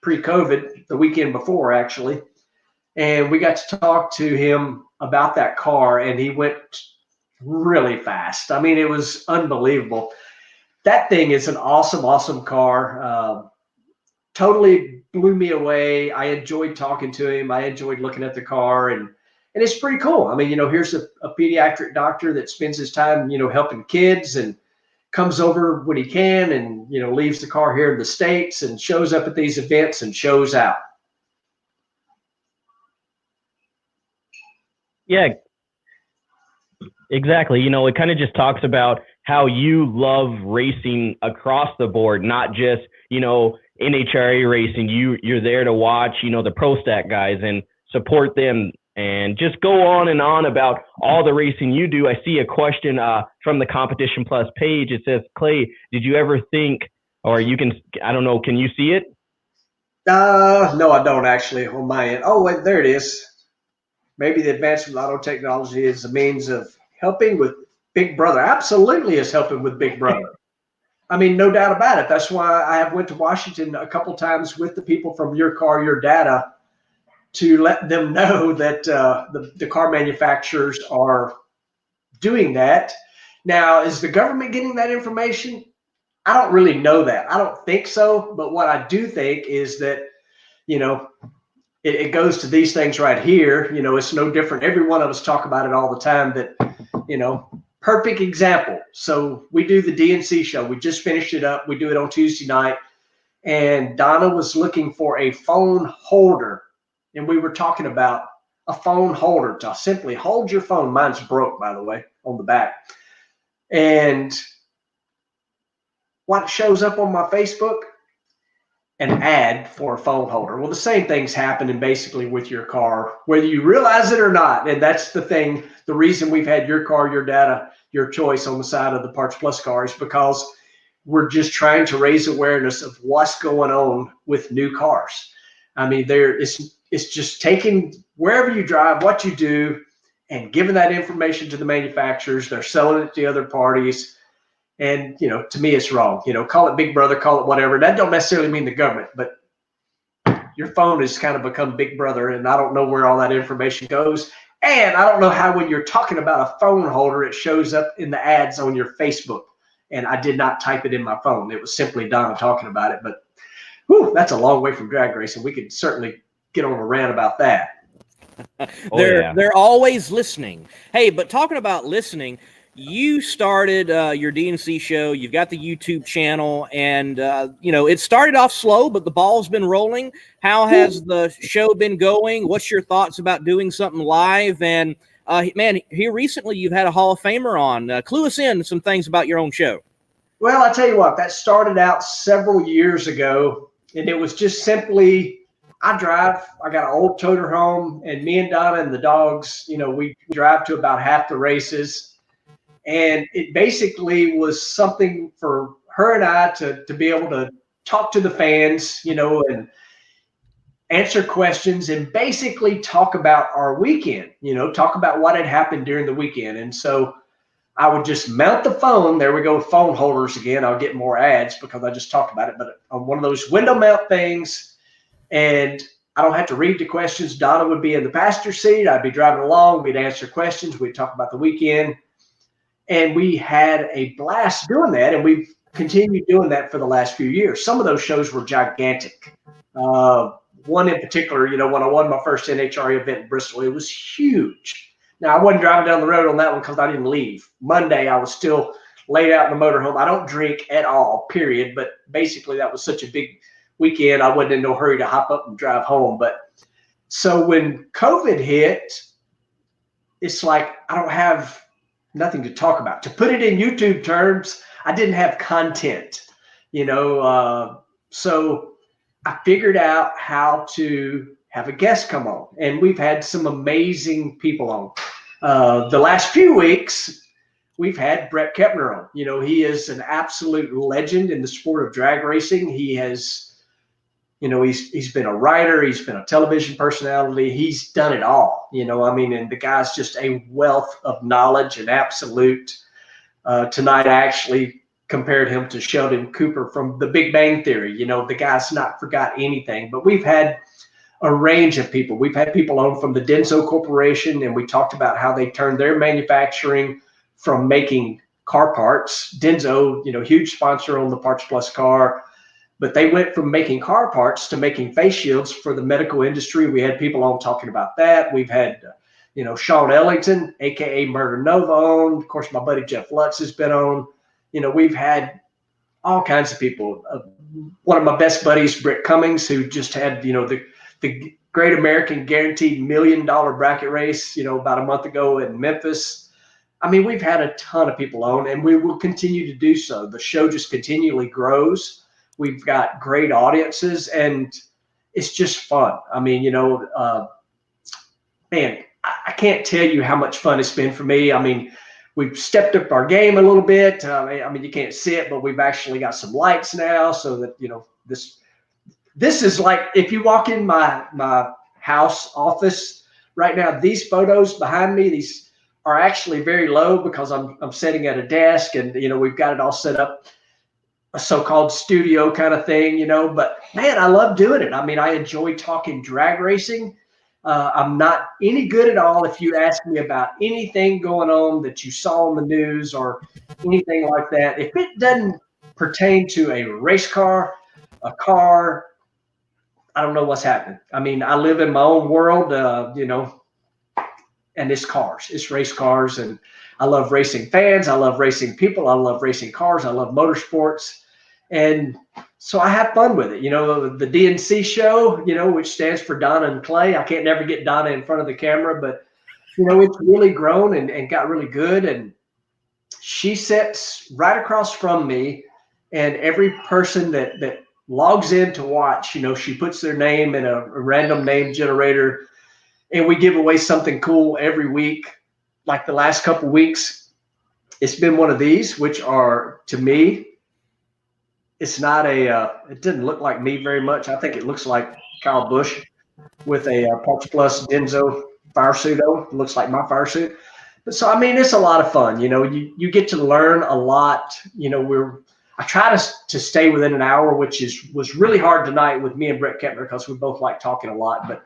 pre-COVID, the weekend before, actually. And we got to talk to him about that car, and he went really fast. I mean, it was unbelievable. That thing is an awesome, awesome car. Totally blew me away. I enjoyed talking to him. I enjoyed looking at the car, and it's pretty cool. I mean, here's a pediatric doctor that spends his time, helping kids and comes over when he can and, leaves the car here in the States and shows up at these events and shows out. Yeah, exactly. It kind of just talks about how you love racing across the board, not just, NHRA racing. You're there to watch, the Pro Stack guys and support them. And just go on and on about all the racing you do. I see a question from the Competition Plus page. It says, Clay, did you ever think, or I don't know, can you see it? No, I don't actually on my end. Oh, wait, there it is. Maybe the advancement of auto technology is a means of helping with Big Brother. Absolutely is helping with Big Brother. I mean, no doubt about it. That's why I have went to Washington a couple times with the people from Your Car, Your Data, to let them know that the car manufacturers are doing that. Now, is the government getting that information? I don't really know that. I don't think so. But what I do think is that, it goes to these things right here. It's no different. Every one of us talk about it all the time that, perfect example. So we do the DNC show. We just finished it up. We do it on Tuesday night. And Donna was looking for a phone holder. And we were talking about a phone holder to simply hold your phone. Mine's broke, by the way, on the back. And what shows up on my Facebook? An ad for a phone holder. Well, the same thing's happening basically with your car, whether you realize it or not. And that's the thing. The reason we've had Your Car, Your Data, Your Choice on the side of the Parts Plus car is because we're just trying to raise awareness of what's going on with new cars. I mean, it's just taking wherever you drive, what you do, and giving that information to the manufacturers. They're selling it to other parties. And, to me, it's wrong. Call it Big Brother, call it whatever. That don't necessarily mean the government, but your phone has kind of become Big Brother, and I don't know where all that information goes. And I don't know how when you're talking about a phone holder, it shows up in the ads on your Facebook. And I did not type it in my phone. It was simply Donna talking about it. But that's a long way from drag racing. We could certainly get on a rant about that. They're always listening. Hey, but talking about listening, you started your DNC show. You've got the YouTube channel, and it started off slow, but the ball's been rolling. How has the show been going? What's your thoughts about doing something live? And man, here recently you've had a Hall of Famer on. Clue us in some things about your own show. Well, I tell you what, that started out several years ago, and it was just simply, I got an old toter home, and me and Donna and the dogs, we drive to about half the races. And it basically was something for her and I to be able to talk to the fans, and answer questions and basically talk about our weekend, talk about what had happened during the weekend. And so I would just mount the phone. There we go, phone holders again. I'll get more ads because I just talked about it, but on one of those window mount things, and I don't have to read the questions. Donna would be in the passenger seat. I'd be driving along. We'd answer questions. We'd talk about the weekend. And we had a blast doing that, and we've continued doing that for the last few years. Some of those shows were gigantic. One in particular, when I won my first NHRA event in Bristol, it was huge. Now, I wasn't driving down the road on that one because I didn't leave. Monday, I was still laid out in the motorhome. I don't drink at all, period. But basically, that was such a big weekend, I wasn't in no hurry to hop up and drive home. But so when COVID hit, it's like I don't have nothing to talk about. To put it in YouTube terms, I didn't have content, so I figured out how to have a guest come on, and we've had some amazing people on. The last few weeks, we've had Brett Kepner on. He is an absolute legend in the sport of drag racing. He has, he's been a writer, he's been a television personality, he's done it all. And the guy's just a wealth of knowledge and absolute. Tonight, I actually compared him to Sheldon Cooper from The Big Bang Theory. The guy's not forgot anything. But we've had a range of people. We've had people on from the Denso Corporation, and we talked about how they turned their manufacturing from making car parts. Denso, huge sponsor on the Parts Plus car. But they went from making car parts to making face shields for the medical industry. We had people on talking about that. We've had, Sean Ellington, a.k.a. Murder Nova on. Of course, my buddy Jeff Lutz has been on. We've had all kinds of people. One of my best buddies, Britt Cummings, who just had, the Great American Guaranteed $1 Million bracket race, about a month ago in Memphis. We've had a ton of people on, and we will continue to do so. The show just continually grows. We've got great audiences, and it's just fun. Man, I can't tell you how much fun it's been for me. We've stepped up our game a little bit. You can't see it, but we've actually got some lights now, so that this is like if you walk in my house office right now. These photos behind me, these are actually very low because I'm sitting at a desk, and we've got it all set up, a so-called studio kind of thing. But man, I love doing it. I enjoy talking drag racing. I'm not any good at all if you ask me about anything going on that you saw on the news or anything like that. If it doesn't pertain to a race car, a car, I don't know what's happening. I live in my own world, and it's cars. It's race cars, and I love racing fans. I love racing people. I love racing cars. I love motorsports. And so I have fun with it. The DNC show, which stands for Donna and Clay. I can't never get Donna in front of the camera, but, it's really grown and got really good. And she sits right across from me, and every person that logs in to watch, she puts their name in a random name generator, and we give away something cool every week. Like the last couple of weeks, it's been one of these, which are, to me, it's not it didn't look like me very much. I think it looks like Kyle Busch with a Parts Plus Denso fire suit on. It looks like my fire suit. But so, it's a lot of fun. You get to learn a lot. I try to stay within an hour, which was really hard tonight with me and Brett Kepner because we both like talking a lot. But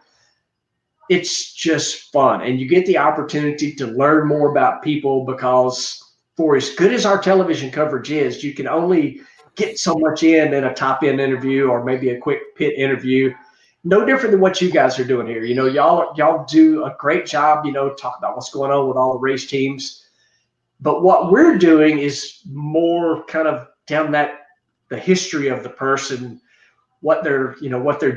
it's just fun. And you get the opportunity to learn more about people because for as good as our television coverage is, you can only get so much in a top end interview or maybe a quick pit interview. No different than what you guys are doing here. Y'all do a great job, talk about what's going on with all the race teams. But what we're doing is more kind of down the history of the person, what they're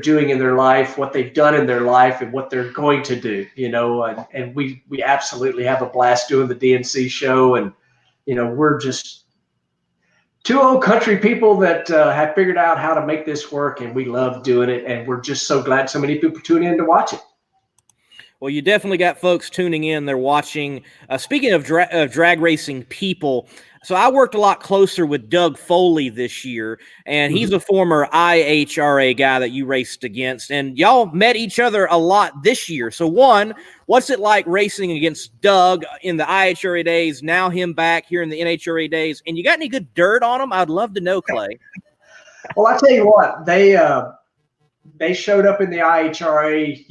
doing in their life, what they've done in their life, and what they're going to do, and we absolutely have a blast doing the DNC show. And, we're just two old country people that have figured out how to make this work, and we love doing it. And we're just so glad so many people tune in to watch it. Well, you definitely got folks tuning in. They're watching. Speaking of drag racing people, so I worked a lot closer with Doug Foley this year, and he's a former IHRA guy that you raced against, and y'all met each other a lot this year. So one, what's it like racing against Doug in the IHRA days, now him back here in the NHRA days, and you got any good dirt on him? I'd love to know, Clay. Well, I tell you what, they showed up in the IHRA,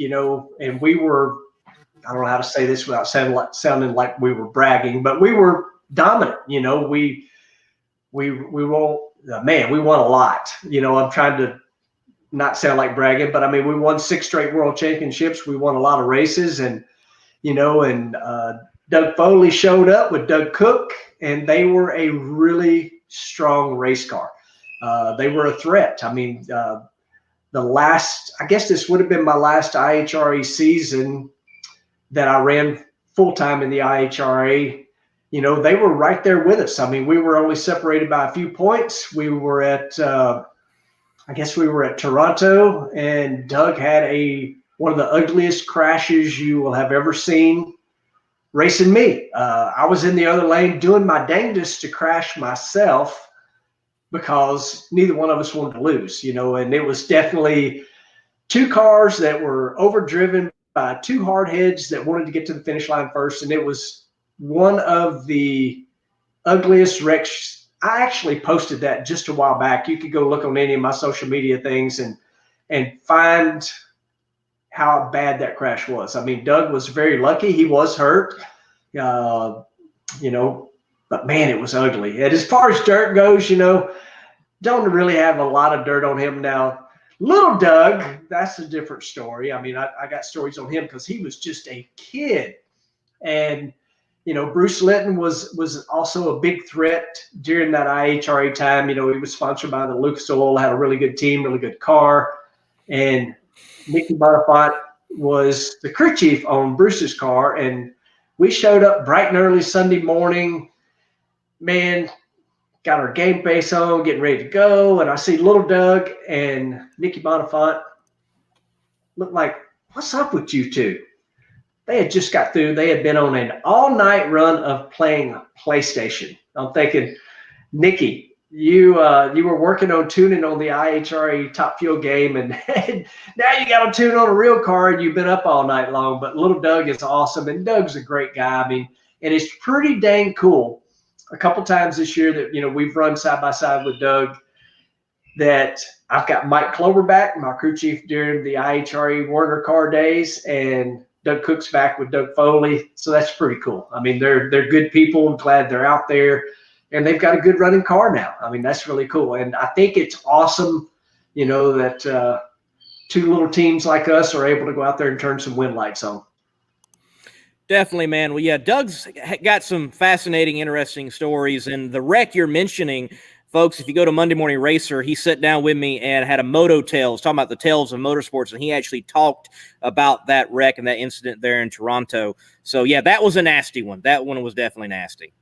and we were, I don't know how to say this without sounding like we were bragging, but we were dominant. You know, we won, man, we won a lot. You know, I'm trying to not sound like bragging, but I mean, we won 6 straight world championships. We won a lot of races, and, you know, and Doug Foley showed up with Doug Cook, and they were a really strong race car. They were a threat. I mean, I guess this would have been my last IHRA season that I ran full-time in the IHRA. You know, they were right there with us. I mean, we were only separated by a few points. We were at, I guess we were at Toronto, and Doug had one of the ugliest crashes you will have ever seen racing me. I was in the other lane doing my dangest to crash myself because neither one of us wanted to lose, you know, and it was definitely 2 cars that were overdriven by 2 hardheads that wanted to get to the finish line first. And it was one of the ugliest wrecks. I actually posted that just a while back. You could go look on any of my social media things and find how bad that crash was. I mean, Doug was very lucky. He was hurt, you know, but man, it was ugly. And as far as dirt goes, you know, don't really have a lot of dirt on him now. Little Doug, that's a different story. I mean, I got stories on him because he was just a kid. And, you know, Bruce Linton was also a big threat during that IHRA time. You know, he was sponsored by the Lucas Oil, had a really good team, really good car. And Mickey Bonifant was the crew chief on Bruce's car. And we showed up bright and early Sunday morning, man, got our game face on, getting ready to go. And I see little Doug and Mickey Bonifant look like, what's up with you two? They had just got through. They had been on an all-night run of playing PlayStation. I'm thinking, Nikki, you were working on tuning on the IHRA Top Fuel game, and now you got to tune on a real car, and you've been up all night long. But little Doug is awesome, and Doug's a great guy. I mean, and it's pretty dang cool. A couple times this year that, you know, we've run side by side with Doug, that I've got Mike Cloverback, my crew chief during the IHRA Warner car days, and Doug Cook's back with Doug Foley. So that's pretty cool. I mean, they're good people. I'm glad they're out there, and they've got a good running car now. I mean, that's really cool. And I think it's awesome, you know, that 2 little teams like us are able to go out there and turn some wind lights on. Definitely, man. Well, yeah, Doug's got some fascinating, interesting stories. And the wreck you're mentioning, folks, if you go to Monday Morning Racer, he sat down with me and had a Moto Tales, talking about the tales of motorsports. And he actually talked about that wreck and that incident there in Toronto. So, yeah, that was a nasty one. That one was definitely nasty.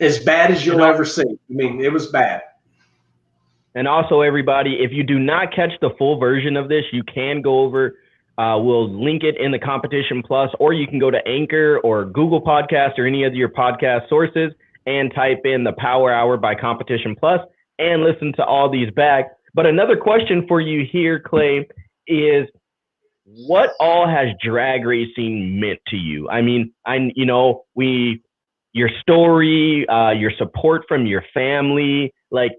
As bad as you'll ever see. I mean, it was bad. And also, everybody, if you do not catch the full version of this, you can go over. We'll link it in the Competition Plus, or you can go to Anchor or Google Podcast or any of your podcast sources and type in the Power Hour by Competition Plus and listen to all these back. But another question for you here, Clay, is what all has drag racing meant to you? I mean, your story, your support from your family, like,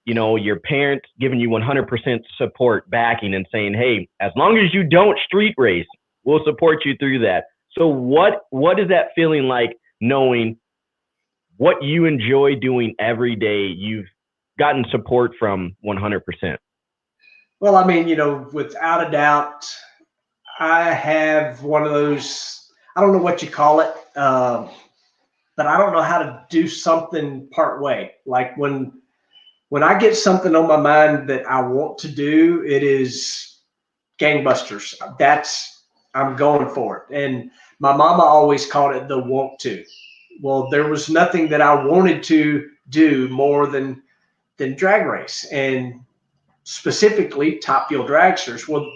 you know, your parents giving you 100% support, backing, and saying, hey, as long as you don't street race, we'll support you through that. So what is that feeling like, knowing what you enjoy doing every day, you've gotten support from 100%? Well, I mean, you know, without a doubt, I have one of those, I don't know what you call it, but I don't know how to do something part way. Like when I get something on my mind that I want to do, it is gangbusters. I'm going for it. And my mama always called it the want to. Well, there was nothing that I wanted to do more than drag race, and specifically Top Fuel dragsters. Well,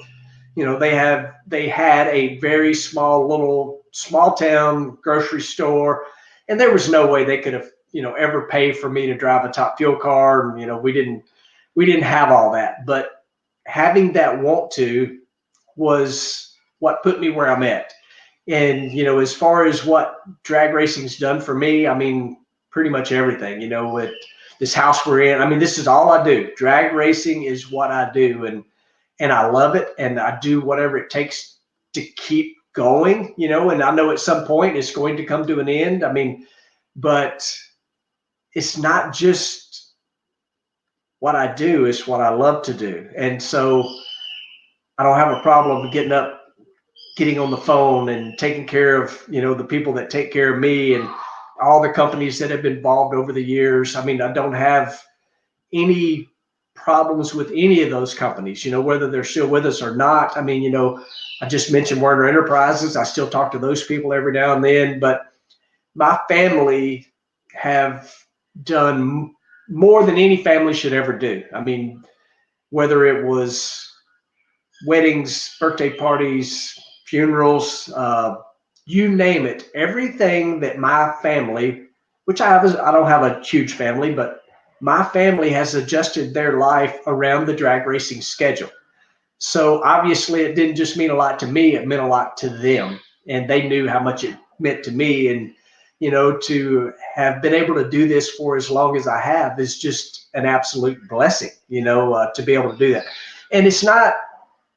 you know, they had a very small town grocery store, and there was no way they could have, you know, ever pay for me to drive a Top Fuel car. And, you know, we didn't have all that, but having that want to was what put me where I'm at. And, you know, as far as what drag racing's done for me, I mean, pretty much everything, you know, with this house we're in. I mean, this is all I do. Drag racing is what I do. And I love it. And I do whatever it takes to keep going, you know, and I know at some point it's going to come to an end. I mean, but it's not just what I do, it's what I love to do. And so I don't have a problem getting up, getting on the phone and taking care of, the people that take care of me and all the companies that have been involved over the years. I mean, I don't have any problems with any of those companies, whether they're still with us or not. I mean, I just mentioned Werner Enterprises. I still talk to those people every now and then, but my family have done more than any family should ever do. I mean, whether it was weddings, birthday parties, funerals, you name it, everything that my family, which I don't have a huge family, but my family has adjusted their life around the drag racing schedule. So obviously it didn't just mean a lot to me, it meant a lot to them. And they knew how much it meant to me. And, to have been able to do this for as long as I have is just an absolute blessing, to be able to do that. And it's not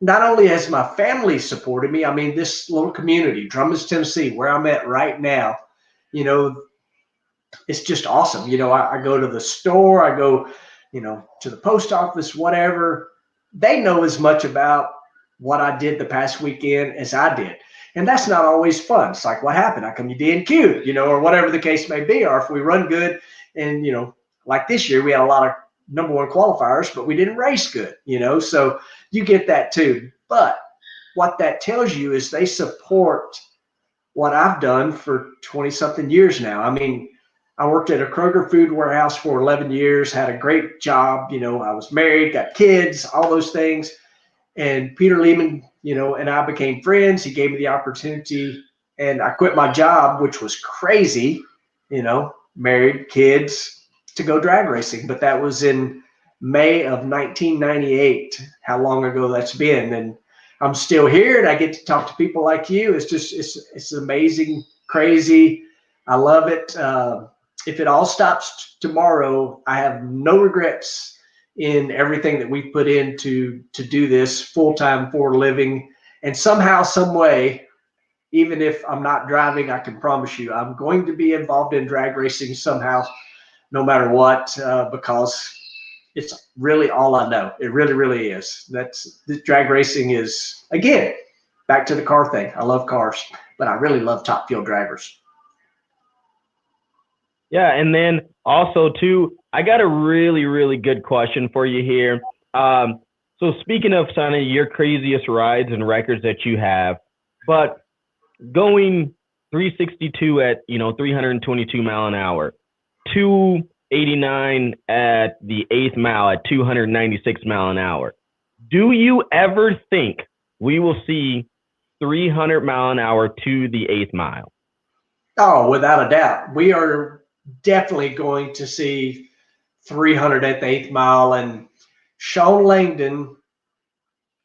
only has my family supported me, I mean, this little community, Drummond's, Tennessee, where I'm at right now, it's just awesome. I go to the store, I go, to the post office, whatever. They know as much about what I did the past weekend as I did. And that's not always fun. It's like, what happened? How come you DNQ'd, or whatever the case may be, or if we run good and, like this year, we had a lot of number one qualifiers, but we didn't race good, so you get that too. But what that tells you is they support what I've done for 20 something years now. I mean, I worked at a Kroger food warehouse for 11 years, had a great job. I was married, got kids, all those things. And Peter Lehman, and I became friends. He gave me the opportunity and I quit my job, which was crazy, married, kids, to go drag racing. But that was in May of 1998, how long ago that's been. And I'm still here and I get to talk to people like you. It's just, it's amazing, crazy. I love it. If it all stops tomorrow, I have no regrets in everything that we've put in to do this full-time for a living. And somehow, some way, even if I'm not driving, I can promise you I'm going to be involved in drag racing somehow, no matter what, because it's really all I know. It really, really is. The drag racing is, again, back to the car thing. I love cars, but I really love top fuel drivers. Yeah, and then also too, I got a really, really good question for you here. So speaking of, Sonny, your craziest rides and records that you have, but going 362 at 322 mile an hour, 289 at the 8th mile at 296 mile an hour. Do you ever think we will see 300 mile an hour to the 8th mile? Oh, without a doubt. We are definitely going to see 300 at the 8th mile. And Sean Langdon,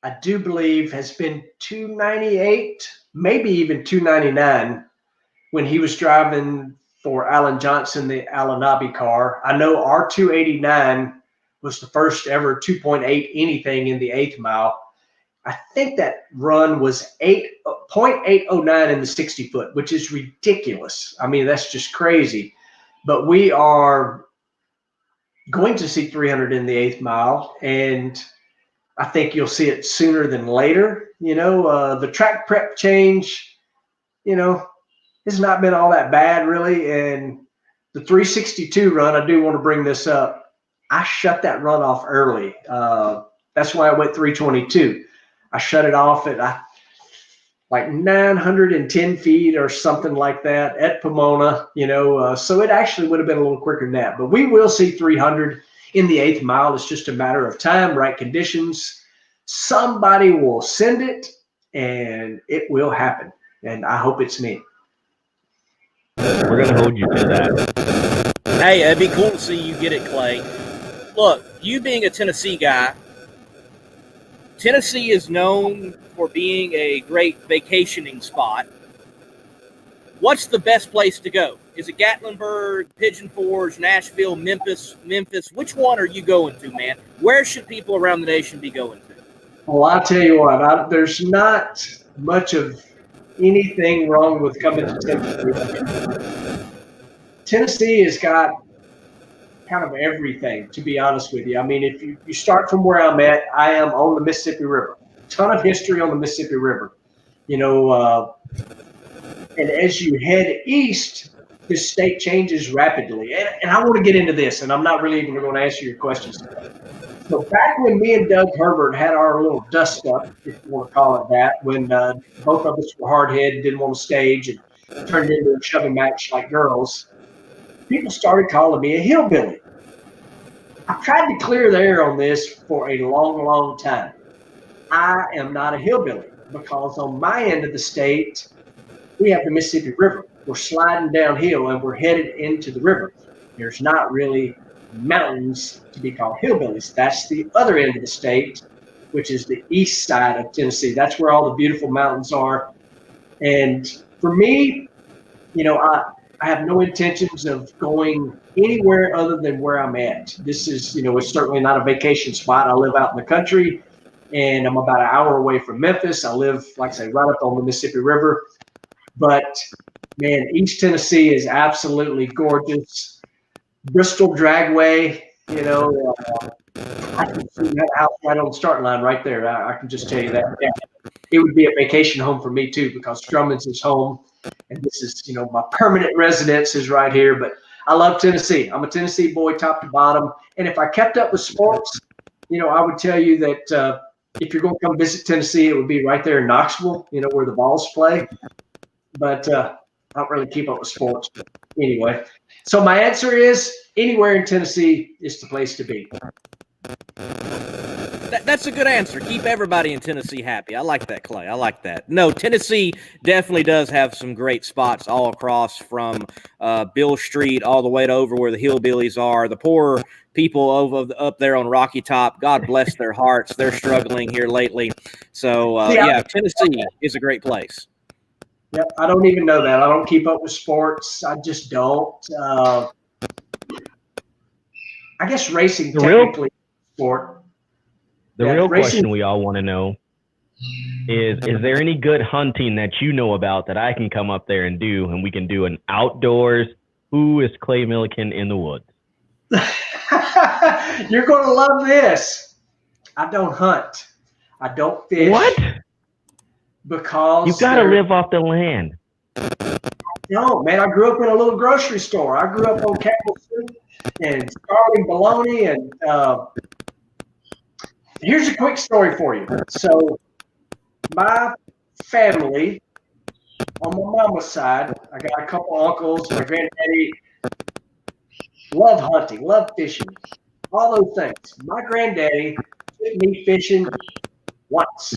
I do believe, has been 298, maybe even 299 when he was driving for Alan Johnson, the Alanabi car. I know our 289 was the first ever 2.8 anything in the 8th mile. I think that run was 8.809 in the 60 foot, which is ridiculous. I mean, that's just crazy. But we are going to see 300 in the 8th mile, and I think you'll see it sooner than later. The track prep change, has not been all that bad, really. And the 362 run, I do want to bring this up. I shut that run off early. That's why I went 322. I shut it off at like 910 feet or something like that at Pomona, so it actually would have been a little quicker than that. But we will see 300 in the 8th mile. It's just a matter of time, right conditions. Somebody will send it, and it will happen. And I hope it's me. We're going to hold you to that. Hey, it'd be cool to see you get it, Clay. Look, you being a Tennessee guy, Tennessee is known for being a great vacationing spot. What's the best place to go? Is it Gatlinburg, Pigeon Forge, Nashville, Memphis? Which one are you going to, man? Where should people around the nation be going to? Well, I'll tell you what, there's not much of anything wrong with coming to Tennessee. Tennessee has got kind of everything, to be honest with you. I mean, if you start from where I'm at, I am on the Mississippi River. Ton of history on the Mississippi River. You know, and as you head east, this state changes rapidly. And I want to get into this, and I'm not really even going to answer your questions. So back when me and Doug Herbert had our little dust up, if you want to call it that, when both of us were hard-headed, didn't want to stage, and turned into a shoving match like girls, people started calling me a hillbilly. I've tried to clear the air on this for a long, long time. I am not a hillbilly because on my end of the state, we have the Mississippi River. We're sliding downhill and we're headed into the river. There's not really mountains to be called hillbillies. That's the other end of the state, which is the east side of Tennessee. That's where all the beautiful mountains are. And for me, you know, I have no intentions of going anywhere other than where I'm at. This is, you know, it's certainly not a vacation spot. I live out in the country, and I'm about an hour away from Memphis. I live, like I say, right up on the Mississippi River. But, man, East Tennessee is absolutely gorgeous. Bristol Dragway, you know, I can see that house right on the starting line right there. I can just tell you that. Yeah. It would be a vacation home for me, too, because Drummond's is home. And this is, you know, my permanent residence is right here. But I love Tennessee. I'm a Tennessee boy top to bottom. And if I kept up with sports, you know, I would tell you that if you're going to come visit Tennessee, it would be right there in Knoxville, you know, where the Vols play. But I don't really keep up with sports. But anyway, so my answer is anywhere in Tennessee is the place to be. That's a good answer. Keep everybody in Tennessee happy. I like that, Clay. I like that. No, Tennessee definitely does have some great spots all across from Bill Street all the way to over where the hillbillies are. The poor people up there on Rocky Top, God bless their hearts. They're struggling here lately. So, yeah, Tennessee is a great place. Yep, I don't even know that. I don't keep up with sports. I just don't. I guess racing technically is sport. The real question we all want to know is there any good hunting that you know about that I can come up there and do, and we can do an outdoors, who is Clay Millican in the woods? You're going to love this. I don't hunt. I don't fish. What? Because you've got to live off the land. No, man, I grew up in a little grocery store. I grew up on Campbell Soup and starving bologna. And here's a quick story for you. So my family, on my mama's side, I got a couple uncles, my granddaddy, love hunting, love fishing, all those things. My granddaddy took me fishing once.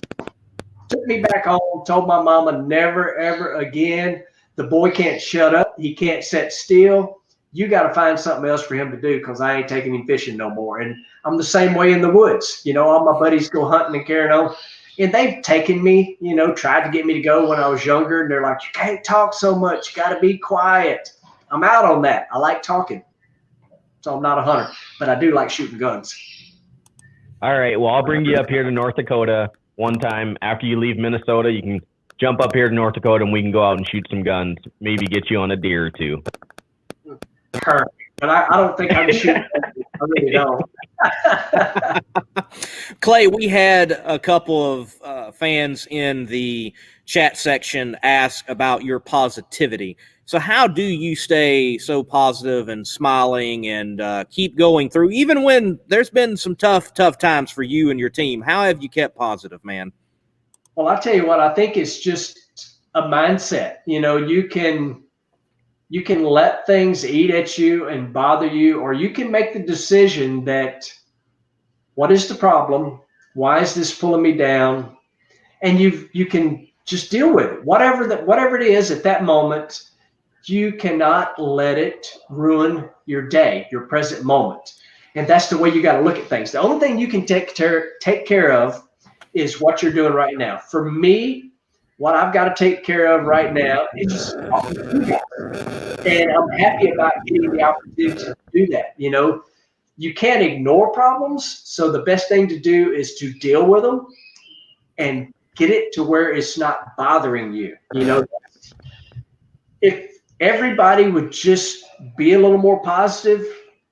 Took me back home, told my mama never, ever again. The boy can't shut up. He can't sit still. You got to find something else for him to do because I ain't taking him fishing no more. And I'm the same way in the woods. You know, all my buddies go hunting and carrying on. And they've taken me, you know, tried to get me to go when I was younger. And they're like, you can't talk so much. You got to be quiet. I'm out on that. I like talking. So I'm not a hunter, but I do like shooting guns. All right. Well, I'll bring you up here to North Dakota one time. After you leave Minnesota, you can jump up here to North Dakota and we can go out and shoot some guns, maybe get you on a deer or two. Perfect. But I don't think I can shoot. I really don't. Clay, we had a couple of fans in the chat section ask about your positivity. So how do you stay so positive and smiling and keep going through, even when there's been some tough times for you and your team? How have you kept positive, man? Well, I tell you what, I think it's just a mindset. You know, you can let things eat at you and bother you, or you can make the decision that what is the problem? Why is this pulling me down? And you can just deal with it. Whatever it is at that moment. You cannot let it ruin your day, your present moment. And that's the way you got to look at things. The only thing you can take care of is what you're doing right now. For me, what I've got to take care of right now is just talking to you guys. And I'm happy about getting the opportunity to do that. You know, you can't ignore problems. So the best thing to do is to deal with them and get it to where it's not bothering you. You know, everybody would just be a little more positive,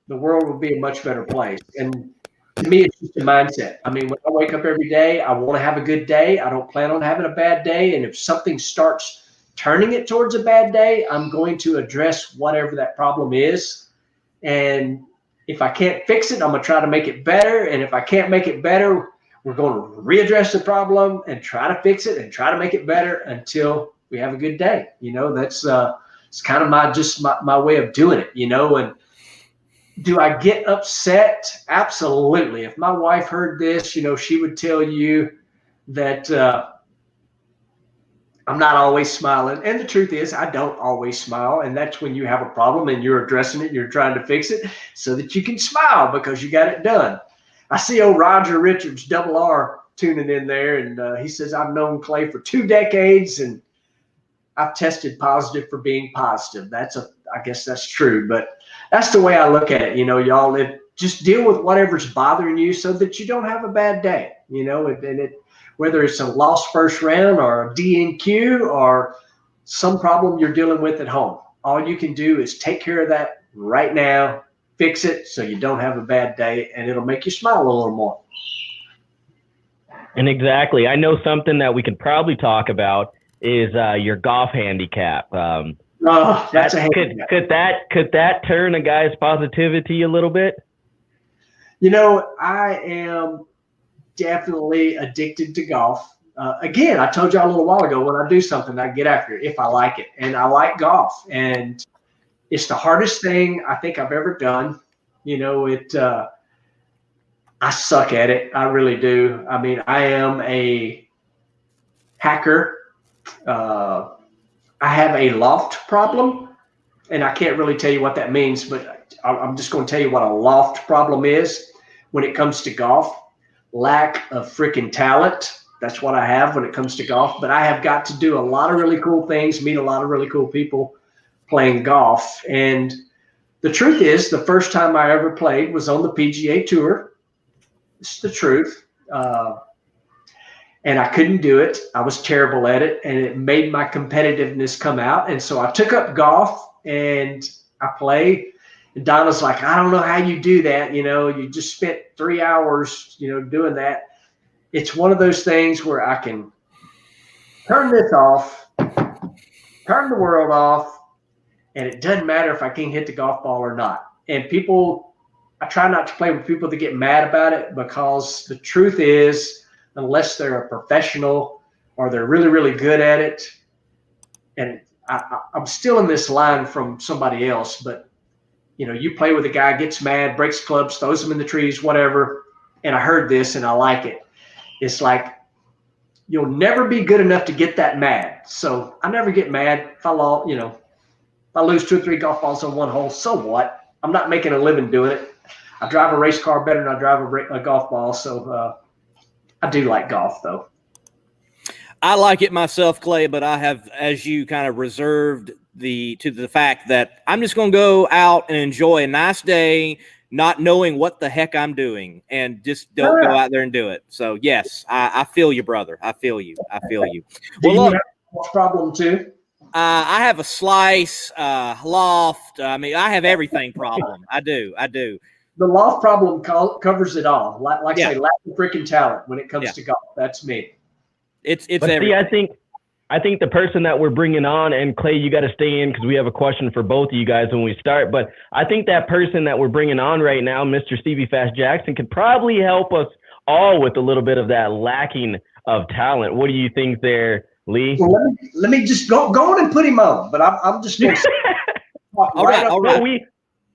the world would be a much better place. And to me, it's just a mindset. I mean, when I wake up every day, I want to have a good day. I don't plan on having a bad day. And if something starts turning it towards a bad day, I'm going to address whatever that problem is. And if I can't fix it, I'm going to try to make it better. And if I can't make it better, we're going to readdress the problem and try to fix it and try to make it better until we have a good day. You know, that's it's kind of my way of doing it, you know. And do I get upset? Absolutely. If my wife heard this, you know, she would tell you that I'm not always smiling. And the truth is, I don't always smile. And that's when you have a problem and you're addressing it, you're trying to fix it so that you can smile because you got it done. I see old Roger Richards, Double R, tuning in there. And he says, I've known Clay for 2 decades and I've tested positive for being positive. I guess that's true. But that's the way I look at it. You know, y'all just deal with whatever's bothering you so that you don't have a bad day, you know, and whether it's a lost first round or a DNQ or some problem you're dealing with at home. All you can do is take care of that right now, fix it so you don't have a bad day, and it'll make you smile a little more. And exactly. I know something that we could probably talk about is your golf handicap. That's a handicap. Could that turn a guy's positivity a little bit? You know, I am definitely addicted to golf. Again, I told y'all a little while ago, when I do something, I get after it if I like it. And I like golf. And it's the hardest thing I think I've ever done. You know, I suck at it. I really do. I mean, I am a hacker. I have a loft problem, and I can't really tell you what that means, but I'm just going to tell you what a loft problem is when it comes to golf. Lack of freaking talent. That's what I have when it comes to golf. But I have got to do a lot of really cool things, meet a lot of really cool people playing golf. And the truth is, the first time I ever played was on the PGA Tour. It's the truth. And I couldn't do it. I was terrible at it, and it made my competitiveness come out. And so I took up golf, and I played. And Donna's like, I don't know how you do that. You know, you just spent 3 hours, you know, doing that. It's one of those things where I can turn this off, turn the world off, and it doesn't matter if I can hit the golf ball or not. And I try not to play with people that get mad about it, because the truth is, unless they're a professional or they're really, really good at it, and I'm still in this line from somebody else, but, you know, you play with a guy, gets mad, breaks clubs, throws them in the trees, whatever, and I heard this and I like it. It's like, you'll never be good enough to get that mad. So I never get mad. If I lose 2 or 3 golf balls on one hole, so what? I'm not making a living doing it. I drive a race car better than I drive a golf ball. So I do like golf, though. I like it myself, Clay, but I have, as you, kind of reserved to the fact that I'm just going to go out and enjoy a nice day, not knowing what the heck I'm doing, and just don't go out there and do it. So yes, I feel you, brother. I feel you. Well, look, have a problem too? I have a slice, loft. I mean, I have everything problem. I do. The loft problem covers it all. Like I say, lack of freaking talent when it comes to golf. That's me. It's but everything. See, I think the person that we're bringing on, and Clay, you got to stay in because we have a question for both of you guys when we start. But I think that person that we're bringing on right now, Mr. Stevie Fast Jackson, could probably help us all with a little bit of that lacking of talent. What do you think there, Lee? Well, let me just go on and put him on. But I'm just going to all right.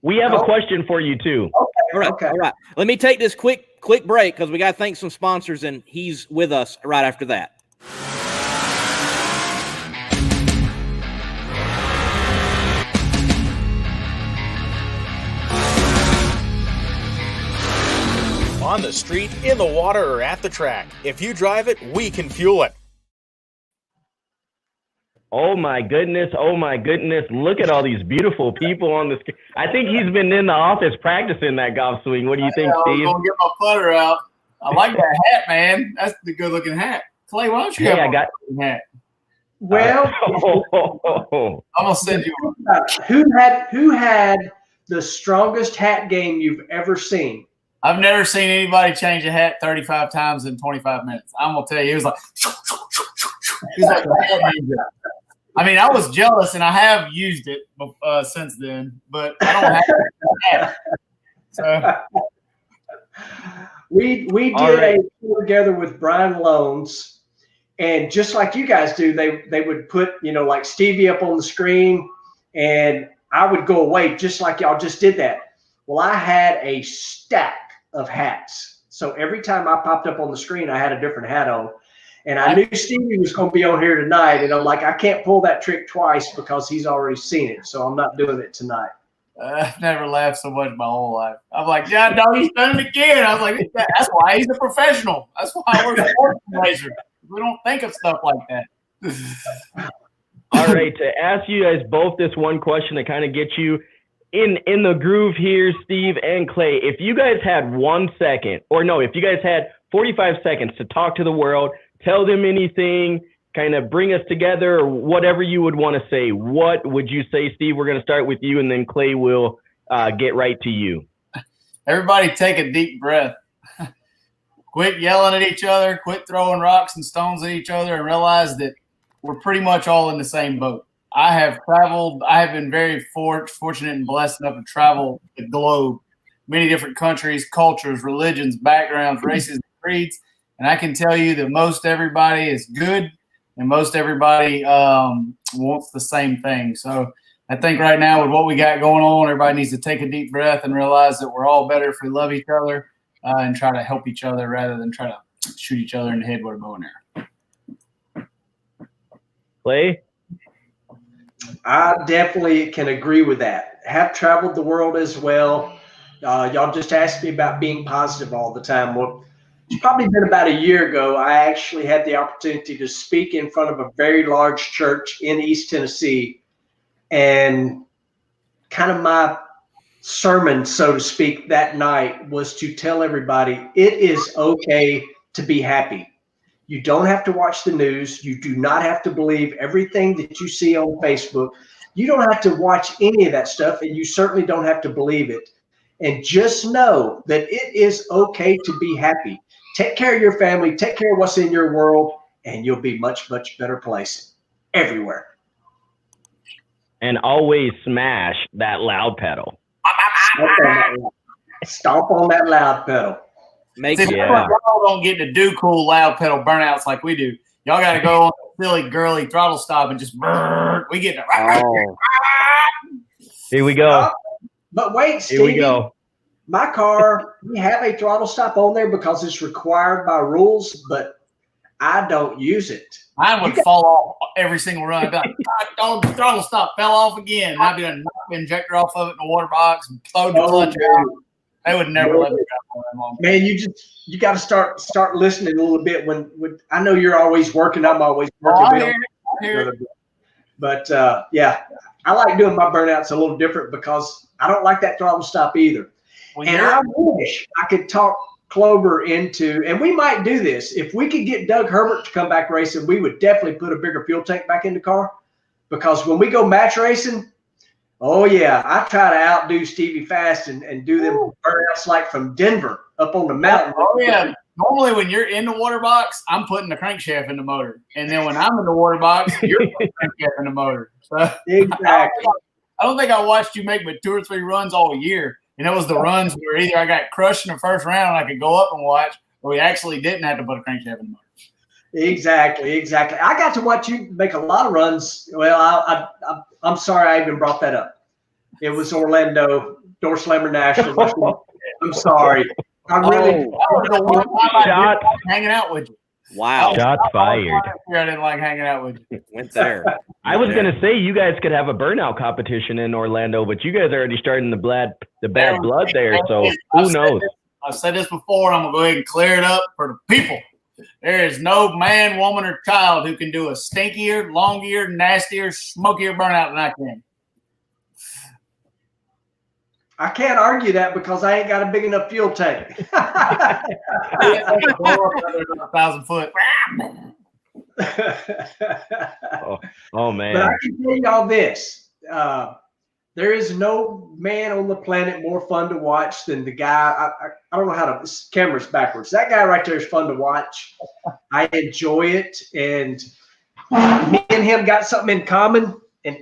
We have a question for you too. Okay. All right. Let me take this quick break because we got to thank some sponsors, and he's with us right after that. On the street, in the water, or at the track. If you drive it, we can fuel it. Oh my goodness. Look at all these beautiful people on this. I think he's been in the office practicing that golf swing. What do you think, Steve? I'm going to get my putter out. I like that hat, man. That's the good looking hat. Clay, why don't you have a hat? Well, I'm gonna send you. who had the strongest hat game you've ever seen? I've never seen anybody change a hat 35 times in 25 minutes. I'm gonna tell you, it was like, he was like, I mean, I was jealous, and I have used it since then, but I don't have a hat. So. We did a tour together with Brian Loans, and just like you guys do, they would put, like Stevie up on the screen, and I would go away just like y'all just did that. Well, I had a stack of hats. So every time I popped up on the screen, I had a different hat on. And I knew Stevie was going to be on here tonight, and I'm like, I can't pull that trick twice because he's already seen it, so I'm not doing it tonight. I've never laughed so much my whole life. I'm like, yeah, no, he's done it again. I was like, that's why he's a professional. That's why we're sports advisors. We don't think of stuff like that. All right, to ask you guys both this one question to kind of get you in the groove here, Steve and Clay. If you guys had 1 second, or no, if you guys had 45 seconds to talk to the world, tell them anything, kind of bring us together, or whatever you would want to say, what would you say, Steve? We're going to start with you, and then Clay will get right to you. Everybody take a deep breath. Quit yelling at each other, quit throwing rocks and stones at each other, and realize that we're pretty much all in the same boat. I have been very fortunate and blessed enough to travel the globe, many different countries, cultures, religions, backgrounds, races, and creeds, and I can tell you that most everybody is good, and most everybody wants the same thing. So I think right now with what we got going on, everybody needs to take a deep breath and realize that we're all better if we love each other and try to help each other rather than try to shoot each other in the head with a bow and arrow. Clay? I definitely can agree with that. Have traveled the world as well. Y'all just asked me about being positive all the time. Well, it's probably been about a year ago. I actually had the opportunity to speak in front of a very large church in East Tennessee. And kind of my sermon, so to speak, that night was to tell everybody it is okay to be happy. You don't have to watch the news. You do not have to believe everything that you see on Facebook. You don't have to watch any of that stuff, and you certainly don't have to believe it. And just know that it is okay to be happy. Take care of your family, take care of what's in your world, and you'll be much, much better place everywhere. And always smash that loud pedal. Stomp on that loud pedal. Y'all don't get to do cool loud pedal burnouts like we do. Y'all got to go on a silly girly throttle stop and just burn. We get to. Here we go. But wait, Stevie, here we go. My car, we have a throttle stop on there because it's required by rules, but I don't use it. Mine would fall off every single run. I'd be like, God, the throttle stop fell off again. And I'd be like, knock the injector off of it in the water box and throw the clutch out. They would never let me drive on that long. Man, you got to start listening a little bit. When I know you're always working, I'm always working. I hear it. But yeah, I like doing my burnouts a little different because I don't like that throttle stop either. And I wish I could talk Clover into, and we might do this. If we could get Doug Herbert to come back racing, we would definitely put a bigger fuel tank back in the car. Because when we go match racing, oh yeah, I try to outdo Stevie Fast and do them burnouts like from Denver up on the mountain. Oh yeah. Normally when you're in the water box, I'm putting the crankshaft in the motor. And then when I'm in the water box, you're putting the crankshaft in the motor. So exactly. I don't think I watched you make but 2 or 3 runs all year. And it was the runs where either I got crushed in the first round and I could go up and watch, or we actually didn't have to put a crankshaft in the motor. Exactly. I got to watch you make a lot of runs. Well, I'm sorry I even brought that up. It was Orlando Door Slammer National. I'm sorry. I really hanging out with you. Wow. Shots fired. I didn't like hanging out with you. Went there. I was going to say you guys could have a burnout competition in Orlando, but you guys are already starting the bad blood there. So who knows? I've said this before, and I'm going to go ahead and clear it up for the people. There is no man, woman, or child who can do a stinkier, longier, nastier, smokier burnout than I can. I can't argue that because I ain't got a big enough fuel tank. 1,000 foot. Oh man. But I can tell y'all this. There is no man on the planet more fun to watch than the guy. I don't know how to. This camera's backwards. That guy right there is fun to watch. I enjoy it, and me and him got something in common. And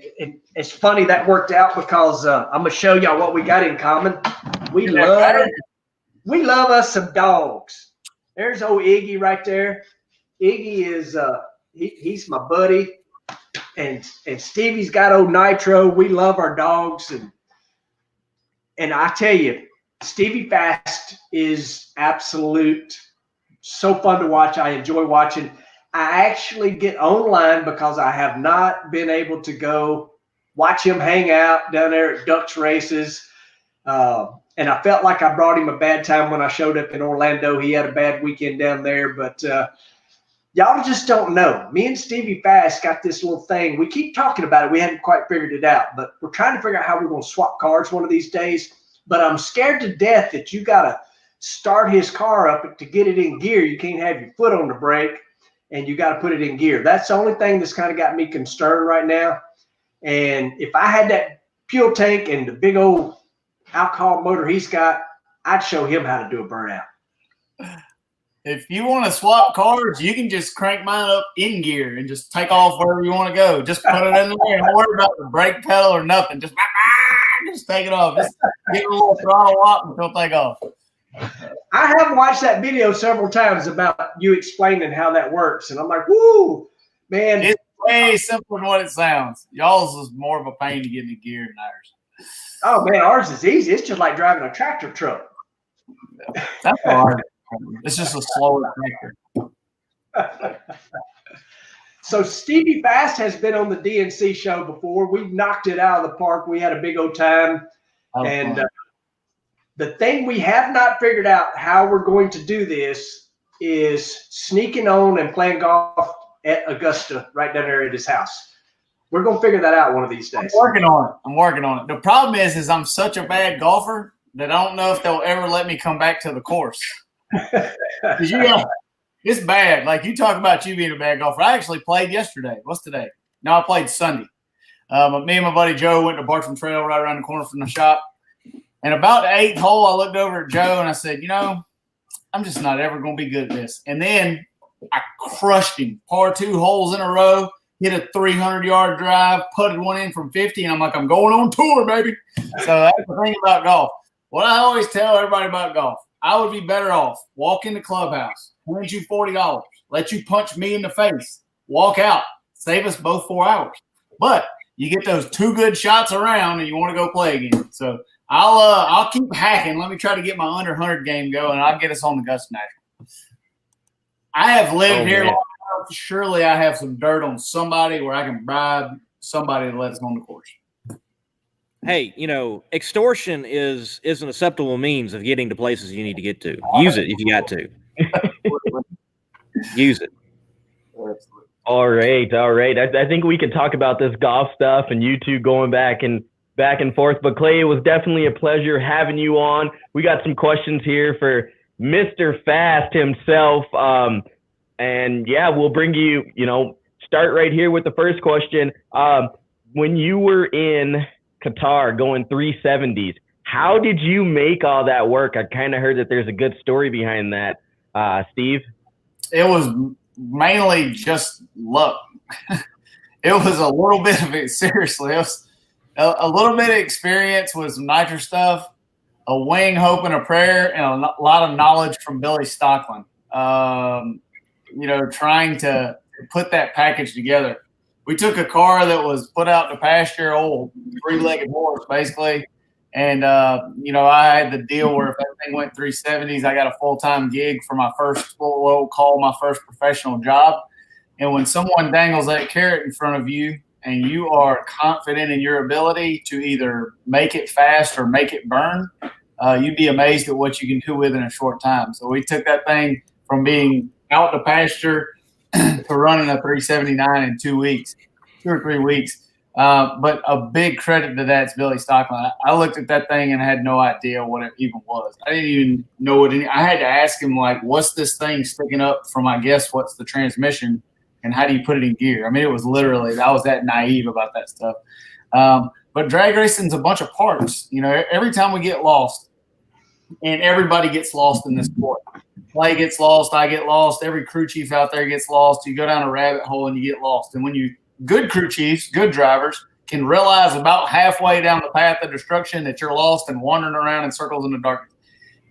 it's funny that worked out because I'm gonna show y'all what we got in common. We love us some dogs. There's old Iggy right there. Iggy is he's my buddy. And Stevie's got old Nitro. We love our dogs, and I tell you, Stevie Fast is absolute, so fun to watch. I enjoy watching. I actually get online because I have not been able to go watch him hang out down there at Ducks races, and I felt like I brought him a bad time when I showed up in Orlando. He had a bad weekend down there, but y'all just don't know. Me and Stevie Fast got this little thing. We keep talking about it. We haven't quite figured it out, but we're trying to figure out how we're going to swap cars one of these days. But I'm scared to death that you got to start his car up to get it in gear. You can't have your foot on the brake, and you got to put it in gear. That's the only thing that's kind of got me concerned right now. And if I had that fuel tank and the big old alcohol motor he's got, I'd show him how to do a burnout. If you want to swap cars, you can just crank mine up in gear and just take off wherever you want to go. Just put it in there and don't worry about the brake pedal or nothing. Just take it off. Just get a little throttle up and it'll take off. I have watched that video several times about you explaining how that works, and I'm like, woo, man. It's way simpler than what it sounds. Y'all's is more of a pain to get into gear than ours. Oh, man, ours is easy. It's just like driving a tractor truck. That's hard. It's just a slower tractor. So Stevie Fast has been on the DNC show before. We've knocked it out of the park. We had a big old time. And the thing we have not figured out how we're going to do this is sneaking on and playing golf at Augusta right down there at his house. We're going to figure that out one of these days. I'm working on it. The problem is I'm such a bad golfer that I don't know if they'll ever let me come back to the course. It's bad. Like you talk about you being a bad golfer. I actually played yesterday. What's today? No, I played Sunday. Me and my buddy Joe went to Bartram Trail right around the corner from the shop. And about the 8th hole, I looked over at Joe and I said, I'm just not ever going to be good at this. And then I crushed him. Par 2 holes in a row, hit a 300-yard drive, putted one in from 50, and I'm like, I'm going on tour, baby. So that's the thing about golf. What I always tell everybody about golf, I would be better off walk in the clubhouse, hand you $40, let you punch me in the face, walk out, save us both 4 hours. But you get those 2 good shots around and you want to go play again. So I'll keep hacking. Let me try to get my under 100 game going, and I'll get us on the Augusta National. I have lived here long enough. Surely I have some dirt on somebody where I can bribe somebody to let us on the course. Hey, extortion is an acceptable means of getting to places you need to get to. Use it if you got to. Use it. All right. I think we could talk about this golf stuff and you two going back and forth. But Clay, it was definitely a pleasure having you on. We got some questions here for Mr. Fast himself. And yeah, we'll bring you, start right here with the first question. When you were in Qatar going 370s, how did you make all that work? I kind of heard that there's a good story behind that. Steve? It was mainly just luck. It was a little bit of it. Seriously, it was a little bit of experience with some nitro stuff, a wing, hope, and a prayer, and a lot of knowledge from Billy Stockland. Trying to put that package together. We took a car that was put out to pasture, old 3-legged horse, basically. And, I had the deal where if everything went 370s, I got a full-time gig for my first my first professional job. And when someone dangles that carrot in front of you and you are confident in your ability to either make it fast or make it burn, you'd be amazed at what you can do with in a short time. So we took that thing from being out to pasture to running a 379 in 2 weeks, 2 or 3 weeks. But a big credit to that's Billy Stockland. I looked at that thing and had no idea what it even was. I didn't even know what I had to ask him, like, what's this thing sticking up from, I guess, what's the transmission? and how do you put it in gear? I mean, it was literally, I was that naive about that stuff. But drag racing's a bunch of parts. You know, every time we get lost, and everybody gets lost in this sport. Clay gets lost, I get lost, every crew chief out there gets lost. You go down a rabbit hole and you get lost. And when you good crew chiefs, good drivers can realize about halfway down the path of destruction that you're lost and wandering around in circles in the darkness.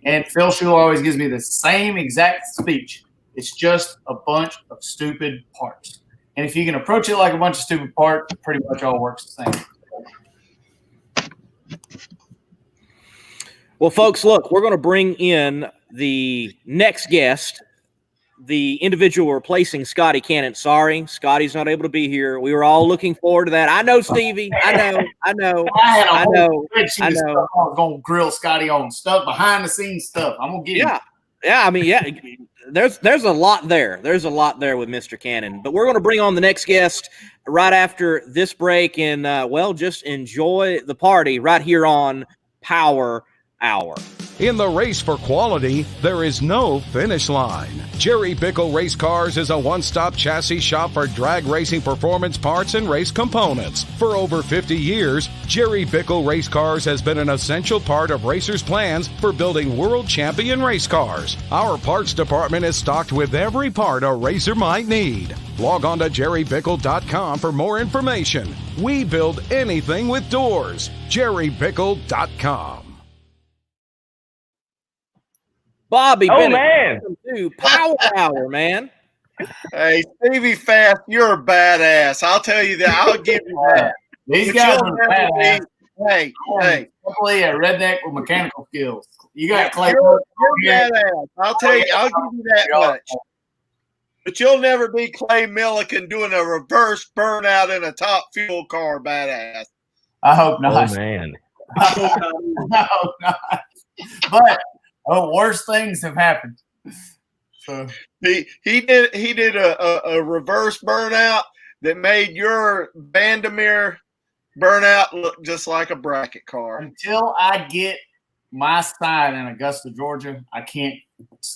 And Phil Schuler always gives me the same exact speech. It's just a bunch of stupid parts. And if you can approach it like a bunch of stupid parts, it pretty much all works the same. Well, folks, look, we're going to bring in the next guest, the individual replacing Scotty Cannon. Sorry, Scotty's not able to be here. We were all looking forward to that. I know, Stevie. I know. I was going to grill Scotty on stuff, behind the scenes stuff. I'm going to get him. Yeah. I mean, there's a lot there. There's a lot there with Mr. Cannon. But we're going to bring on the next guest right after this break, and just enjoy the party right here on Power Hour. In the race for quality, there is no finish line. Jerry Bickle Race Cars is a one-stop chassis shop for drag racing performance parts and race components. For over 50 years, Jerry Bickle Race Cars has been an essential part of racers' plans for building world champion race cars. Our parts department is stocked with every part a racer might need. Log on to jerrybickle.com for more information. We build anything with doors. jerrybickle.com. Bobby Bennett, man. to Power Hour, man. Hey, Stevie Fast, you're a badass. I'll tell you that. I'll give you that. These guys are badass. Hey. Hopefully a redneck with mechanical skills. You got Clay. You're badass. I'll tell you. I'll give you that much. But you'll never be Clay Millican doing a reverse burnout in a top fuel car badass. I hope not. Oh, man. I hope not. But worse things have happened. So he did a reverse burnout that made your Vandermeer burnout look just like a bracket car. Until I get my sign in Augusta, Georgia, I can't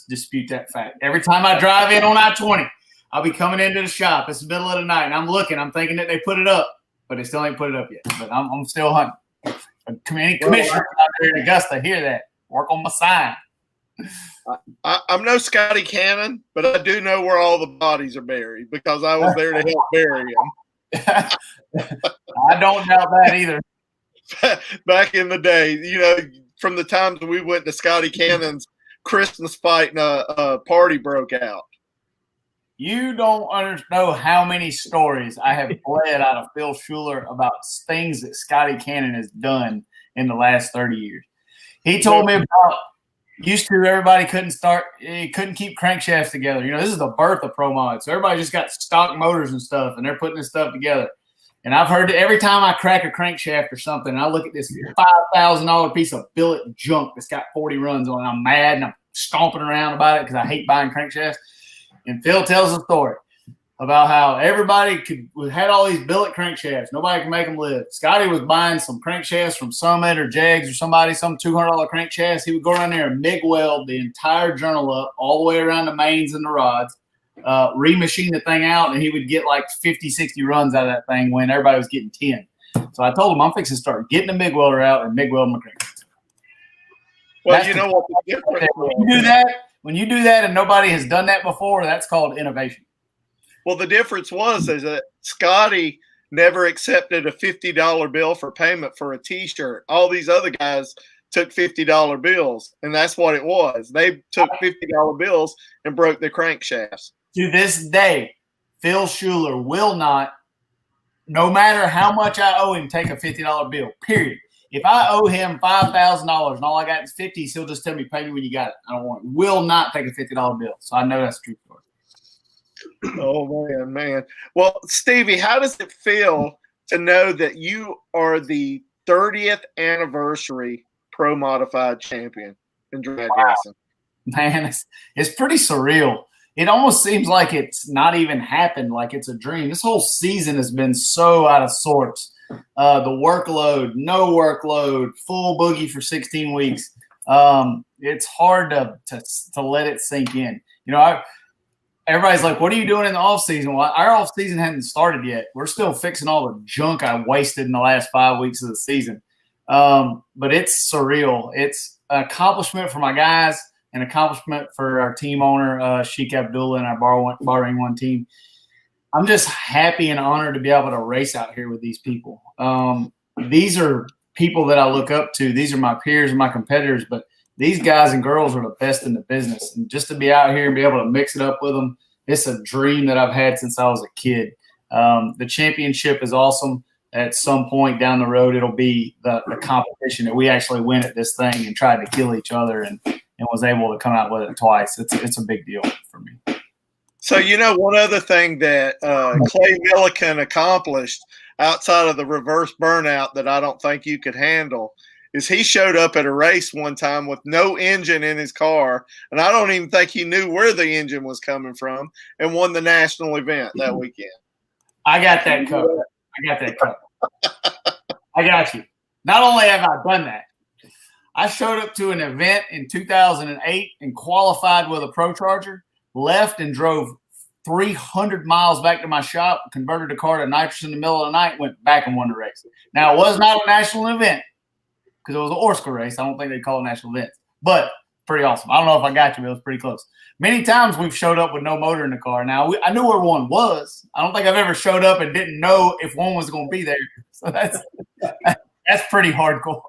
dispute that fact. Every time I drive in on I-20, I'll be coming into the shop. It's the middle of the night, and I'm looking. I'm thinking that they put it up, but they still ain't put it up yet. But I'm still hunting. Commissioners out there in Augusta hear that. Work on my sign. I'm no Scotty Cannon, but I do know where all the bodies are buried because I was there to help bury them. I don't doubt that either. Back in the day, you know, from the times we went to Scotty Cannon's Christmas fight and a party broke out. You don't know how many stories I have bled out of Phil Schuler about things that Scotty Cannon has done in the last 30 years. He told me about used to everybody couldn't keep crankshafts together. You know, this is the birth of Pro Mod. So everybody just got stock motors and stuff, and they're putting this stuff together. And I've heard that every time I crack a crankshaft or something, I look at this $5,000 piece of billet junk that's got 40 runs on it. I'm mad and I'm stomping around about it because I hate buying crankshafts. And Phil tells a story about how everybody had all these billet crankshafts. Nobody can make them live. Scotty was buying some crankshafts from Summit or Jegs or somebody, some $200 crankshafts. He would go around there and MIG weld the entire journal up all the way around the mains and the rods, remachine the thing out, and he would get like 50, 60 runs out of that thing when everybody was getting 10. So I told him I'm fixing to start getting the MIG welder out and MIG welding my crankshaft. Well, that's, you know what the difference when you do that and nobody has done that before, that's called innovation. Well, the difference was is that Scotty never accepted a $50 bill for payment for a T-shirt. All these other guys took $50 bills, and that's what it was. They took $50 bills and broke their crankshafts. To this day, Phil Schuler will not, no matter how much I owe him, take a $50 bill, period. If I owe him $5,000 and all I got is $50, he'll just tell me, pay me when you got it. I don't want it. Will not take a $50 bill. So I know that's true for it. Oh, man. Well, Stevie, how does it feel to know that you are the 30th anniversary Pro Modified champion in drag racing? Man, it's pretty surreal. It almost seems like it's not even happened, like it's a dream. This whole season has been so out of sorts. The workload, no workload, full boogie for 16 weeks. It's hard to let it sink in. You know, everybody's like, what are you doing in the off season? Well, our off season hadn't started yet. We're still fixing all the junk I wasted in the last 5 weeks of the season. But it's surreal. It's an accomplishment for my guys, an accomplishment for our team owner, Sheik Abdullah, and our Bahrain One team. I'm just happy and honored to be able to race out here with these people. These are people that I look up to. These are my peers and my competitors, but these guys and girls are the best in the business. And just to be out here and be able to mix it up with them, it's a dream that I've had since I was a kid. The championship is awesome. At some point down the road, it'll be the competition that we actually win at this thing and tried to kill each other and was able to come out with it twice. It's a big deal for me. So, one other thing that Clay Millican accomplished outside of the reverse burnout that I don't think you could handle is he showed up at a race one time with no engine in his car, and I don't even think he knew where the engine was coming from, and won the national event that weekend. I got that covered. I got you. Not only have I done that, I showed up to an event in 2008 and qualified with a Pro Charger, left and drove 300 miles back to my shop, converted the car to nitrous in the middle of the night, went back and won the race. Now, it was not a national event because it was an Orska race. I don't think they call it national events, but pretty awesome. I don't know if I got you, but it was pretty close. Many times we've showed up with no motor in the car. Now, I knew where one was. I don't think I've ever showed up and didn't know if one was going to be there. So that's pretty hardcore.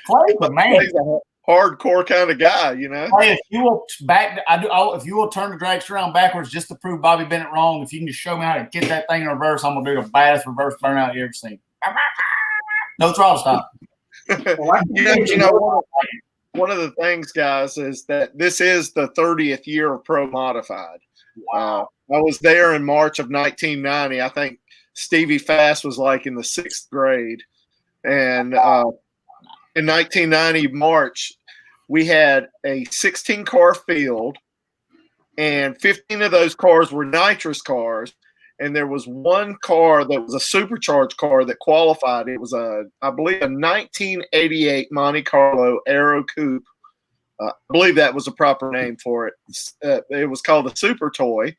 Clay's a man. Clay's a hardcore kind of guy, Clay, if you will turn the dragster around backwards just to prove Bobby Bennett wrong, if you can just show me how to get that thing in reverse, I'm going to do the baddest reverse burnout you ever seen. No throttle stop. One of the things, guys, is that this is the 30th year of Pro Modified. Wow. I was there in March of 1990. I think Stevie Fast was like in the 6th grade. And in 1990 March, we had a 16-car field, and 15 of those cars were nitrous cars. And there was one car that was a supercharged car that qualified. It was I believe, a 1988 Monte Carlo Aero Coupe. I believe that was a proper name for it. It was called a Super Toy,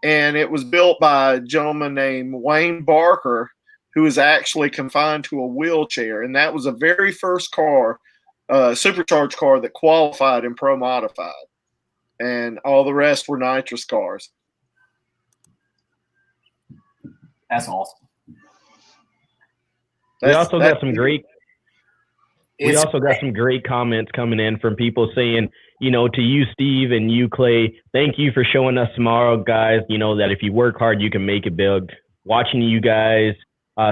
and it was built by a gentleman named Wayne Barker, who was actually confined to a wheelchair. And that was the very first car, supercharged car that qualified in Pro Modified. And all the rest were nitrous cars. That's awesome. We also got some great comments coming in from people saying, to you, Steve, and you, Clay, thank you for showing us tomorrow, guys, that if you work hard, you can make it big. Watching you guys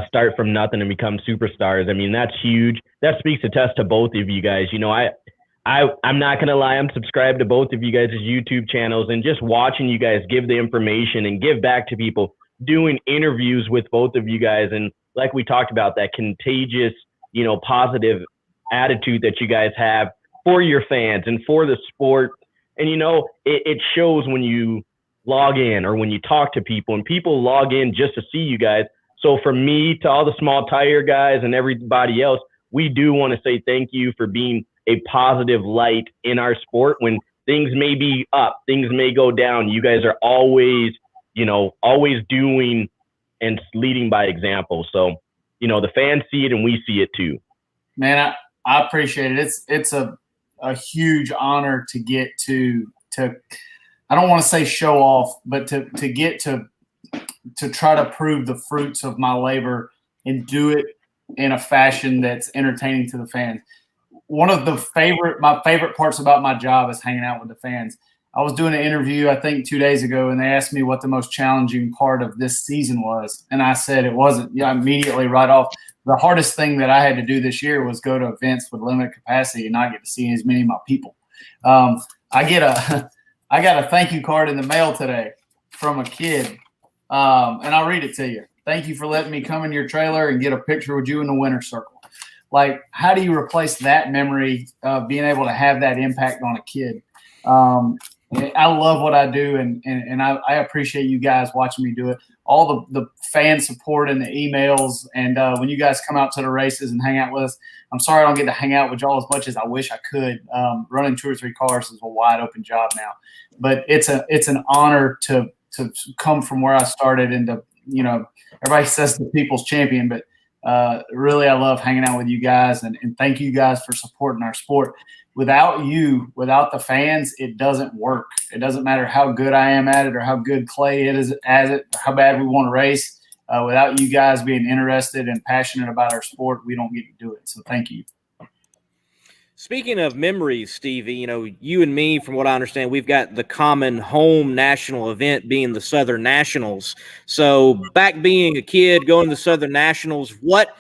start from nothing and become superstars. I mean, that's huge. That speaks a test to both of you guys. I'm not going to lie. I'm subscribed to both of you guys' YouTube channels, and just watching you guys give the information and give back to people, doing interviews with both of you guys. And like we talked about, that contagious, positive attitude that you guys have for your fans and for the sport. And, it shows when you log in or when you talk to people, and people log in just to see you guys. So from me to all the small tire guys and everybody else, we do want to say thank you for being a positive light in our sport. When things may be up, things may go down, you guys are always doing and leading by example. So, the fans see it and we see it too. Man, I appreciate it. It's a huge honor to get to I don't want to say show off, but to get to try to prove the fruits of my labor and do it in a fashion that's entertaining to the fans. One of my favorite parts about my job is hanging out with the fans. I was doing an interview, I think 2 days ago, and they asked me what the most challenging part of this season was. And I said it wasn't, immediately right off. The hardest thing that I had to do this year was go to events with limited capacity and not get to see as many of my people. I got a thank you card in the mail today from a kid, and I'll read it to you. Thank you for letting me come in your trailer and get a picture with you in the winner's circle. Like, how do you replace that memory of being able to have that impact on a kid? I love what I do, and I appreciate you guys watching me do it. All the fan support and the emails, and when you guys come out to the races and hang out with us. I'm sorry I don't get to hang out with y'all as much as I wish I could. Running 2 or 3 cars is a wide open job now, but it's an honor to come from where I started and to, everybody says the people's champion, but really I love hanging out with you guys, and thank you guys for supporting our sport. Without you, without the fans, it doesn't work. It doesn't matter how good I am at it or how good Clay is at it, or how bad we want to race. Without you guys being interested and passionate about our sport, we don't get to do it. So thank you. Speaking of memories, Stevie, you and me, from what I understand, we've got the common home national event being the Southern Nationals. So back being a kid, going to the Southern Nationals, what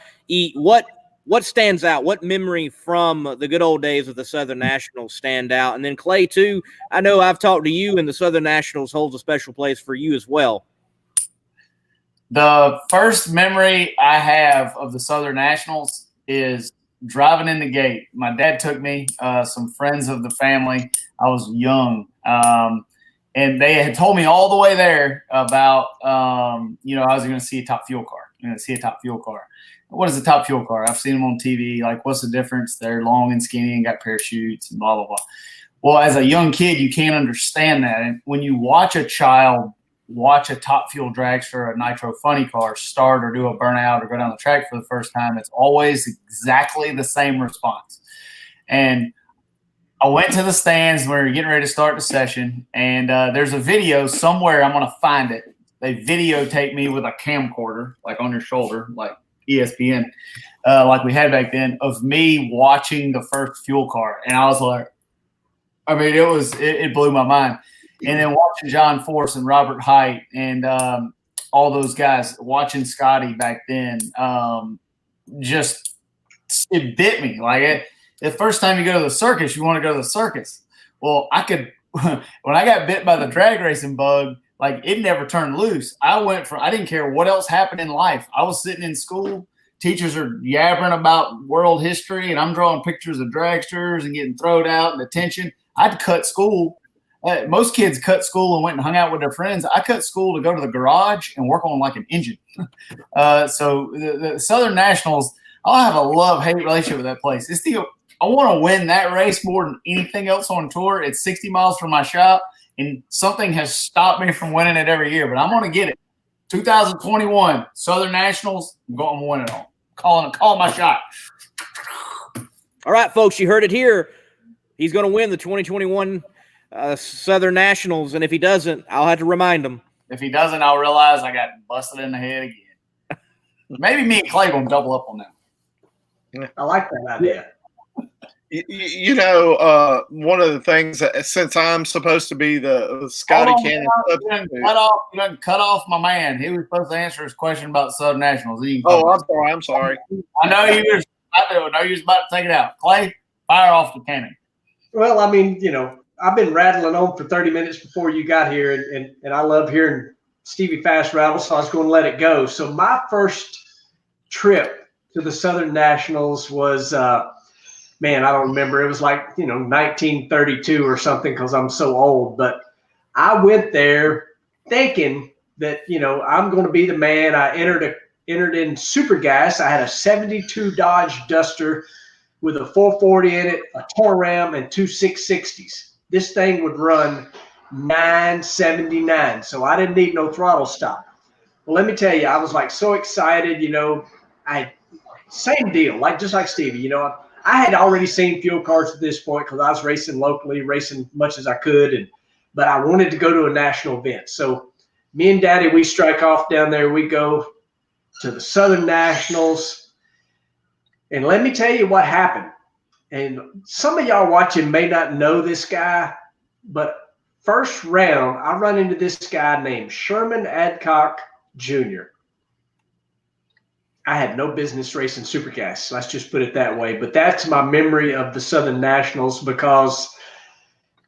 stands out? What memory from the good old days of the Southern Nationals stand out? And then Clay, too, I know I've talked to you, and the Southern Nationals holds a special place for you as well. The first memory I have of the Southern Nationals is driving in the gate. My dad took me, some friends of the family. I was young. And they had told me all the way there about, I was going to see a top fuel car. I'm going to see a top fuel car. What is a top fuel car? I've seen them on TV. Like, what's the difference? They're long and skinny and got parachutes and blah, blah, blah. Well, as a young kid, you can't understand that. And when you watch a child watch a top fuel dragster or a nitro funny car start or do a burnout or go down the track for the first time, it's always exactly the same response. And I went to the stands when we were getting ready to start the session, and there's a video somewhere. I'm going to find it. They videotape me with a camcorder, like on your shoulder, like ESPN, like we had back then, of me watching the first fuel car. And I was like, it blew my mind. And then watching John Force and Robert Height and all those guys, watching Scotty back then, it bit me. Like the first time you go to the circus, you want to go to the circus. Well, when I got bit by the drag racing bug, like it never turned loose. I didn't care what else happened in life. I was sitting in school. Teachers are yabbering about world history, and I'm drawing pictures of dragsters and getting thrown out and attention. I'd cut school. Most kids cut school and went and hung out with their friends. I cut school to go to the garage and work on like an engine. So the Southern Nationals, I'll have a love-hate relationship with that place. I want to win that race more than anything else on tour. It's 60 miles from my shop, and something has stopped me from winning it every year. But I'm going to get it. 2021 Southern Nationals, I'm going to win it all. Calling my shot. All right, folks, you heard it here. He's going to win the 2021 Southern Nationals, and if he doesn't, I'll have to remind him. If he doesn't, I'll realize I got busted in the head again. Maybe me and Clay gonna double up on that. I like that idea. One of the things that, since I'm supposed to be the Scotty Cannon substitute, you cut off my man. He was supposed to answer his question about the Southern Nationals. I'm sorry. I know you was about to take it out. Clay, fire off the cannon. Well, I've been rattling on for 30 minutes before you got here, and I love hearing Stevie fast rattle, so I was going to let it go. So my first trip to the Southern Nationals was, I don't remember. It was like, 1932 or something because I'm so old. But I went there thinking that, I'm going to be the man. I entered in super gas. I had a 72 Dodge Duster with a 440 in it, a Toram, and two 660s. This thing would run 979, so I didn't need no throttle stop. Well, let me tell you, I was like so excited, same deal, just like Stevie, I had already seen fuel cars at this point because I was racing locally, racing much as I could, but I wanted to go to a national event. So me and Daddy, we strike off down there. We go to the Southern Nationals, and let me tell you what happened. And some of y'all watching may not know this guy, but first round, I run into this guy named Sherman Adcock Jr. I had no business racing supergas. Let's just put it that way. But that's my memory of the Southern Nationals because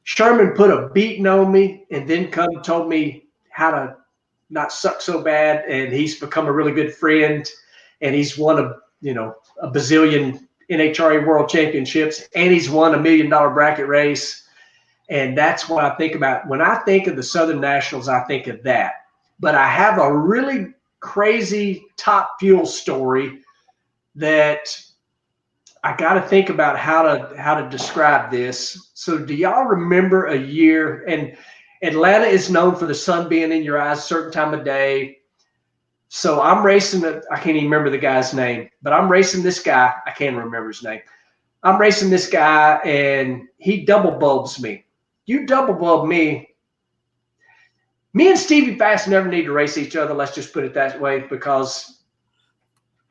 Sherman put a beating on me and then told me how to not suck so bad. And he's become a really good friend. And he's won a bazillion NHRA World Championships, and he's won $1 million bracket race. And that's what I think about. When I think of the Southern Nationals, I think of that. But I have a really crazy Top Fuel story that I got to think about how to describe this. So do y'all remember a year, and Atlanta is known for the sun being in your eyes a certain time of day. So I'm racing, I can't even remember the guy's name, but I'm racing this guy. I can't remember his name. I'm racing this guy, and he double bulbs me. You double bulb me. Me and Stevie Fast never need to race each other. Let's just put it that way, because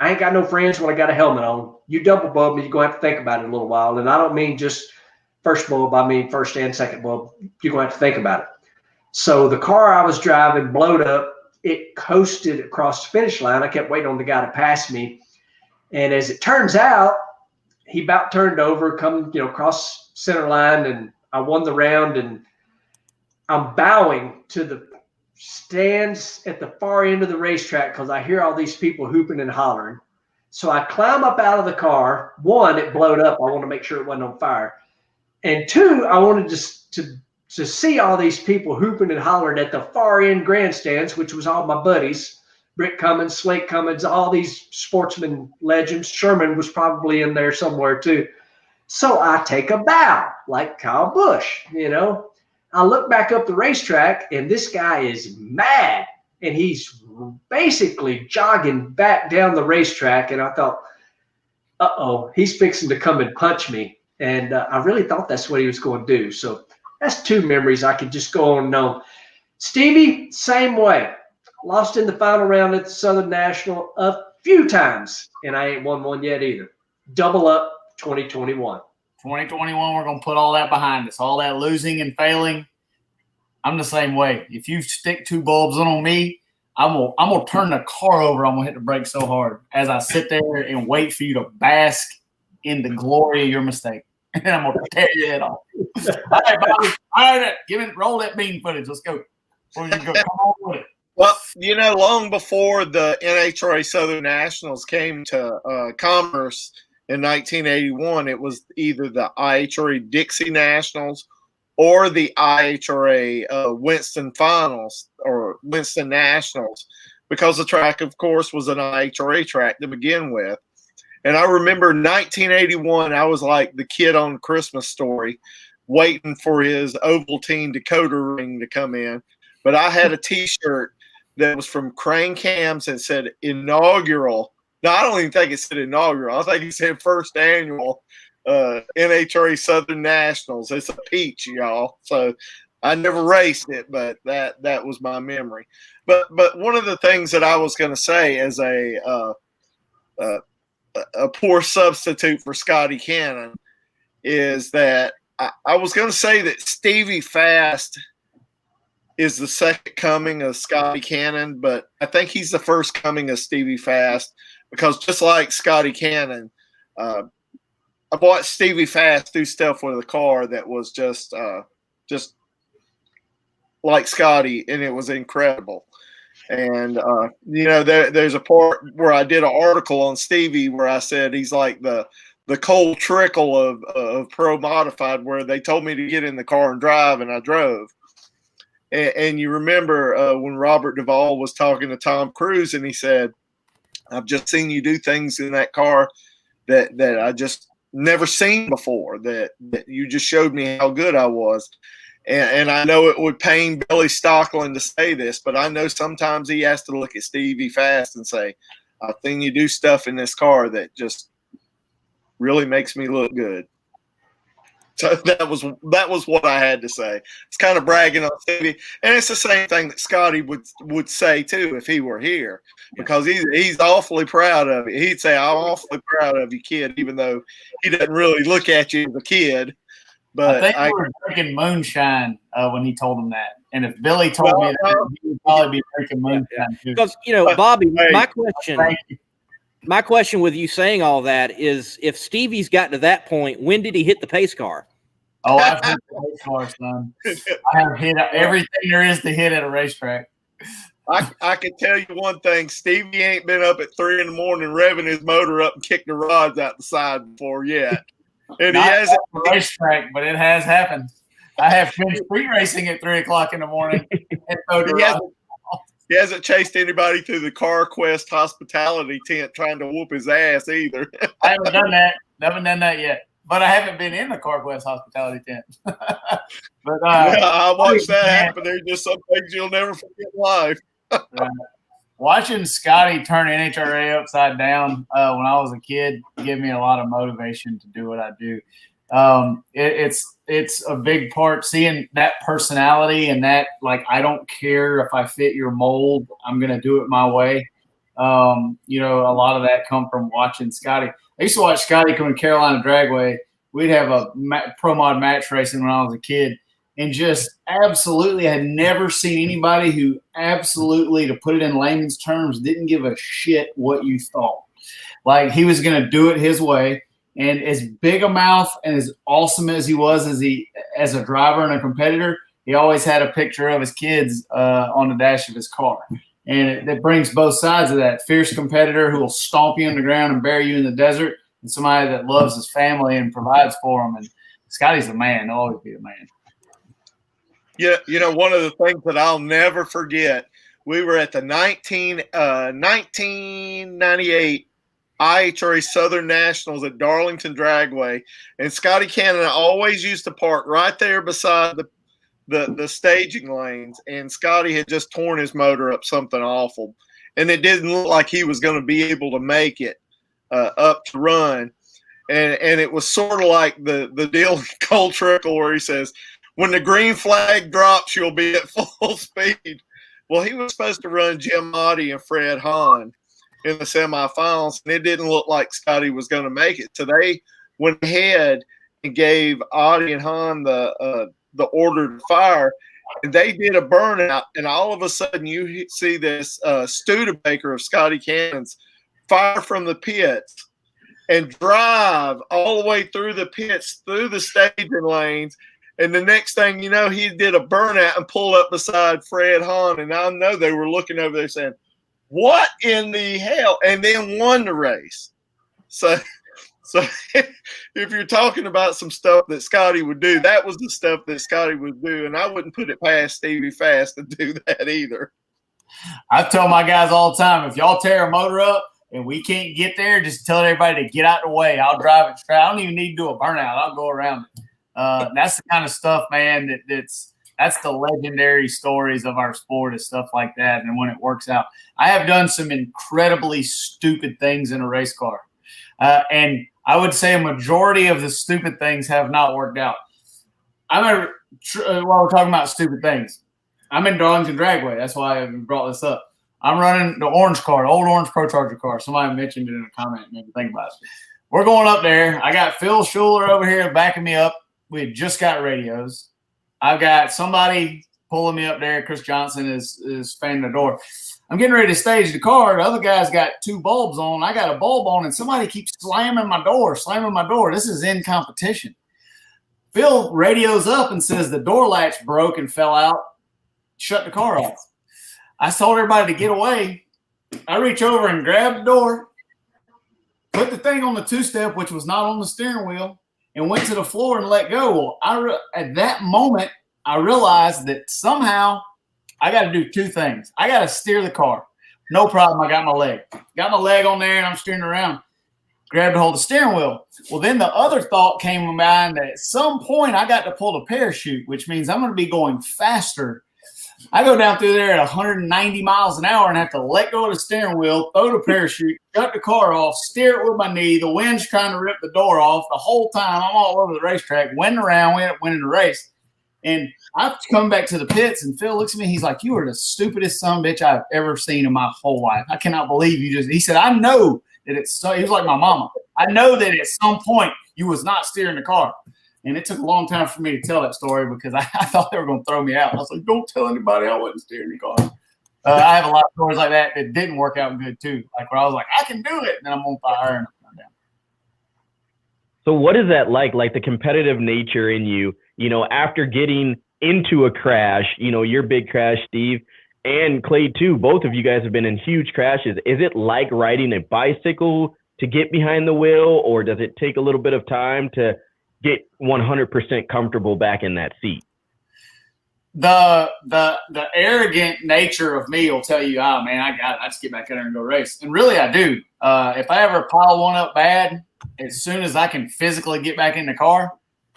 I ain't got no friends when I got a helmet on. You double bulb me, you're going to have to think about it a little while. And I don't mean just first bulb, I mean first and second bulb. You're going to have to think about it. So the car I was driving blowed up. It coasted across the finish line. I kept waiting on the guy to pass me. And as it turns out, he about turned over, come, across center line, and I won the round. And I'm bowing to the stands at the far end of the racetrack because I hear all these people hooping and hollering. So I climb up out of the car. One, it blowed up. I want to make sure it wasn't on fire. And two, I wanted to see all these people hooping and hollering at the far end grandstands, which was all my buddies, Britt Cummins, Slate Cummins, all these sportsman legends. Sherman was probably in there somewhere too. So I take a bow like Kyle Busch, I look back up the racetrack, and this guy is mad, and he's basically jogging back down the racetrack. And I thought, uh-oh, he's fixing to come and punch me. And I really thought that's what he was going to do. So that's two memories I could just go on and on. Stevie, same way. Lost in the final round at the Southern National a few times, and I ain't won one yet either. Double up 2021. 2021, we're going to put all that behind us, all that losing and failing. I'm the same way. If you stick two bulbs on me, I'm gonna turn the car over. I'm going to hit the brakes so hard as I sit there and wait for you to bask in the glory of your mistake. And I'm going to tear your head off. All right, Bobby. All right, roll that bean footage. Let's go. Before you go, come on with it. Well, long before the NHRA Southern Nationals came to Commerce in 1981, it was either the IHRA Dixie Nationals or the IHRA Winston Finals or Winston Nationals, because the track, of course, was an IHRA track to begin with. And I remember 1981, I was like the kid on Christmas Story waiting for his Ovaltine decoder ring to come in. But I had a T-shirt that was from Crane Cams and said inaugural. No, I don't even think it said inaugural. I think it said first annual NHRA Southern Nationals. It's a peach, y'all. So I never raced it, but that was my memory. But one of the things that I was going to say as a poor substitute for Scotty Cannon is that I was going to say that Stevie Fast is the second coming of Scotty Cannon, but I think he's the first coming of Stevie Fast, because just like Scotty Cannon, I've watched Stevie Fast do stuff with a car that was just like Scotty, and it was incredible. And there's a part where I did an article on Stevie where I said he's like the Cole Trickle of Pro Modified, where they told me to get in the car and drive, and I drove. And you remember when Robert Duvall was talking to Tom Cruise, and he said, I've just seen you do things in that car that I just never seen before, that you just showed me how good I was. And I know it would pain Billy Stockland to say this, but I know sometimes he has to look at Stevie Fast and say, I've seen you do stuff in this car that just really makes me look good. So that was what I had to say. It's kind of bragging on Stevie, and it's the same thing that Scotty would say too if he were here, because he's awfully proud of it. He'd say, "I'm awfully proud of you, kid," even though he doesn't really look at you as a kid. But I think we were drinking moonshine when he told him that. And if Billy told me that, he would probably be drinking moonshine too. Because Bobby, my question with you saying all that is, if Stevie's gotten to that point, when did he hit the pace car? Oh, I've hit the pace car, son. I have hit everything there is to hit at a racetrack. I can tell you one thing: Stevie ain't been up at 3 a.m. revving his motor up and kicking the rods out the side before yet. And Not he hasn't the racetrack, but it has happened. I have been street racing at 3 o'clock in the morning. He hasn't chased anybody through the CarQuest hospitality tent trying to whoop his ass either. I haven't done that. Haven't done that yet. But I haven't been in the CarQuest hospitality tent. But I watched that happen. There's just some things you'll never forget in life. Watching Scotty turn NHRA upside down when I was a kid gave me a lot of motivation to do what I do. It's a big part, seeing that personality and that, like, I don't care if I fit your mold, I'm going to do it my way. A lot of that come from watching Scotty. I used to watch Scotty come to Carolina Dragway. We'd have a pro mod match racing when I was a kid, and just absolutely had never seen anybody who absolutely, to put it in layman's terms, didn't give a shit what you thought. Like, he was going to do it his way. And as big a mouth and as awesome as he was as a driver and a competitor, he always had a picture of his kids on the dash of his car. And it brings both sides of that. Fierce competitor who will stomp you on the ground and bury you in the desert, and somebody that loves his family and provides for them. And Scotty's the man. He'll always be the man. Yeah, one of the things that I'll never forget, we were at the 1998 IHRA Southern Nationals at Darlington Dragway, and Scotty Cannon always used to park right there beside the staging lanes, and Scotty had just torn his motor up something awful, and it didn't look like he was going to be able to make it up to run, and it was sort of like the deal in Cole Trickle where he says, when the green flag drops, you'll be at full speed. Well, he was supposed to run Jim Motti and Fred Hahn in the semifinals, and it didn't look like Scotty was going to make it. So they went ahead and gave Audie and Hahn the order to fire, and they did a burnout, and all of a sudden you see this Studebaker of Scotty Cannon's fire from the pits and drive all the way through the pits, through the staging lanes, and the next thing you know, he did a burnout and pulled up beside Fred Hahn, and I know they were looking over there saying, what in the hell? And then won the race. So if you're talking about some stuff that Scotty would do, that was the stuff that Scotty would do, and I wouldn't put it past Stevie Fast to do that either. I tell my guys all the time, if y'all tear a motor up and we can't get there, just tell everybody to get out of the way. I'll drive it straight. I don't even need to do a burnout. I'll go around it. That's the kind of stuff, man, that's the legendary stories of our sport, is stuff like that. And when it works out, I have done some incredibly stupid things in a race car. And I would say a majority of the stupid things have not worked out. While we're talking about stupid things, I'm in Darlington Dragway. That's why I brought this up. I'm running the orange car, the old orange Pro Charger car. Somebody mentioned it in a comment. Made me think about it. We're going up there. I got Phil Schuler over here backing me up. We had just got radios. I've got somebody pulling me up there. Chris Johnson is fanning the door. I'm getting ready to stage the car. The other guy's got 2 bulbs on. I got a bulb on, and somebody keeps slamming my door. This is in competition. Phil radios up and says the door latch broke and fell out. Shut the car off. I told everybody to get away. I reach over and grab the door, put the thing on the 2-step, which was not on the steering wheel, and went to the floor and let go. Well, at that moment, I realized that somehow I got to do 2 things. I got to steer the car. No problem. I got my leg. Got my leg on there, and I'm steering around. Grabbed a hold of the steering wheel. Well, then the other thought came to mind that at some point I got to pull the parachute, which means I'm going to be going faster. I go down through there at 190 miles an hour and have to let go of the steering wheel, throw the parachute, shut the car off, steer it with my knee. The wind's trying to rip the door off. The whole time I'm all over the racetrack, winning around, we end up winning the race. And I've come back to the pits, and Phil looks at me. He's like, you are the stupidest son of a bitch I've ever seen in my whole life. I cannot believe you just – he said, I know that it's – he was like my mama. I know that at some point you was not steering the car. And it took a long time for me to tell that story because I thought they were going to throw me out. I was like, don't tell anybody I wasn't steering the car. I have a lot of stories like that didn't work out good too. Like where I was like, I can do it. And then I'm on fire and I'm down. So what is that like the competitive nature in you, after getting into a crash, your big crash, Steve, and Clay too, both of you guys have been in huge crashes. Is it like riding a bicycle to get behind the wheel, or does it take a little bit of time to get 100% comfortable back in that seat? The arrogant nature of me will tell you, oh man, I got it. I just get back in there and go race. And really, I do. If I ever pile one up bad, as soon as I can physically get back in the car,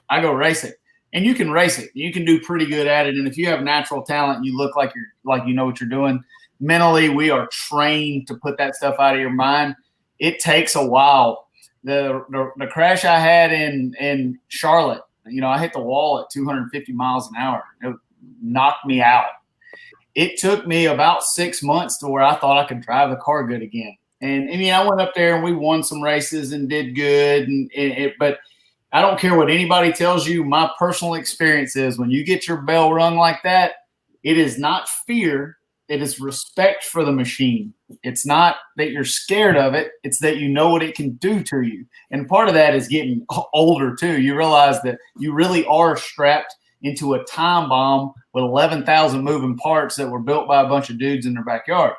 I go race it. And you can race it. You can do pretty good at it. And if you have natural talent, you look like you know what you're doing. Mentally, we are trained to put that stuff out of your mind. It takes a while. The crash I had in Charlotte, I hit the wall at 250 miles an hour. It knocked me out. It took me about 6 months to where I thought I could drive the car good again. And I went up there and we won some races and did good. But I don't care what anybody tells you. My personal experience is when you get your bell rung like that, it is not fear. It is respect for the machine. It's not that you're scared of it. It's that you know what it can do to you. And part of that is getting older too. You realize that you really are strapped into a time bomb with 11,000 moving parts that were built by a bunch of dudes in their backyard.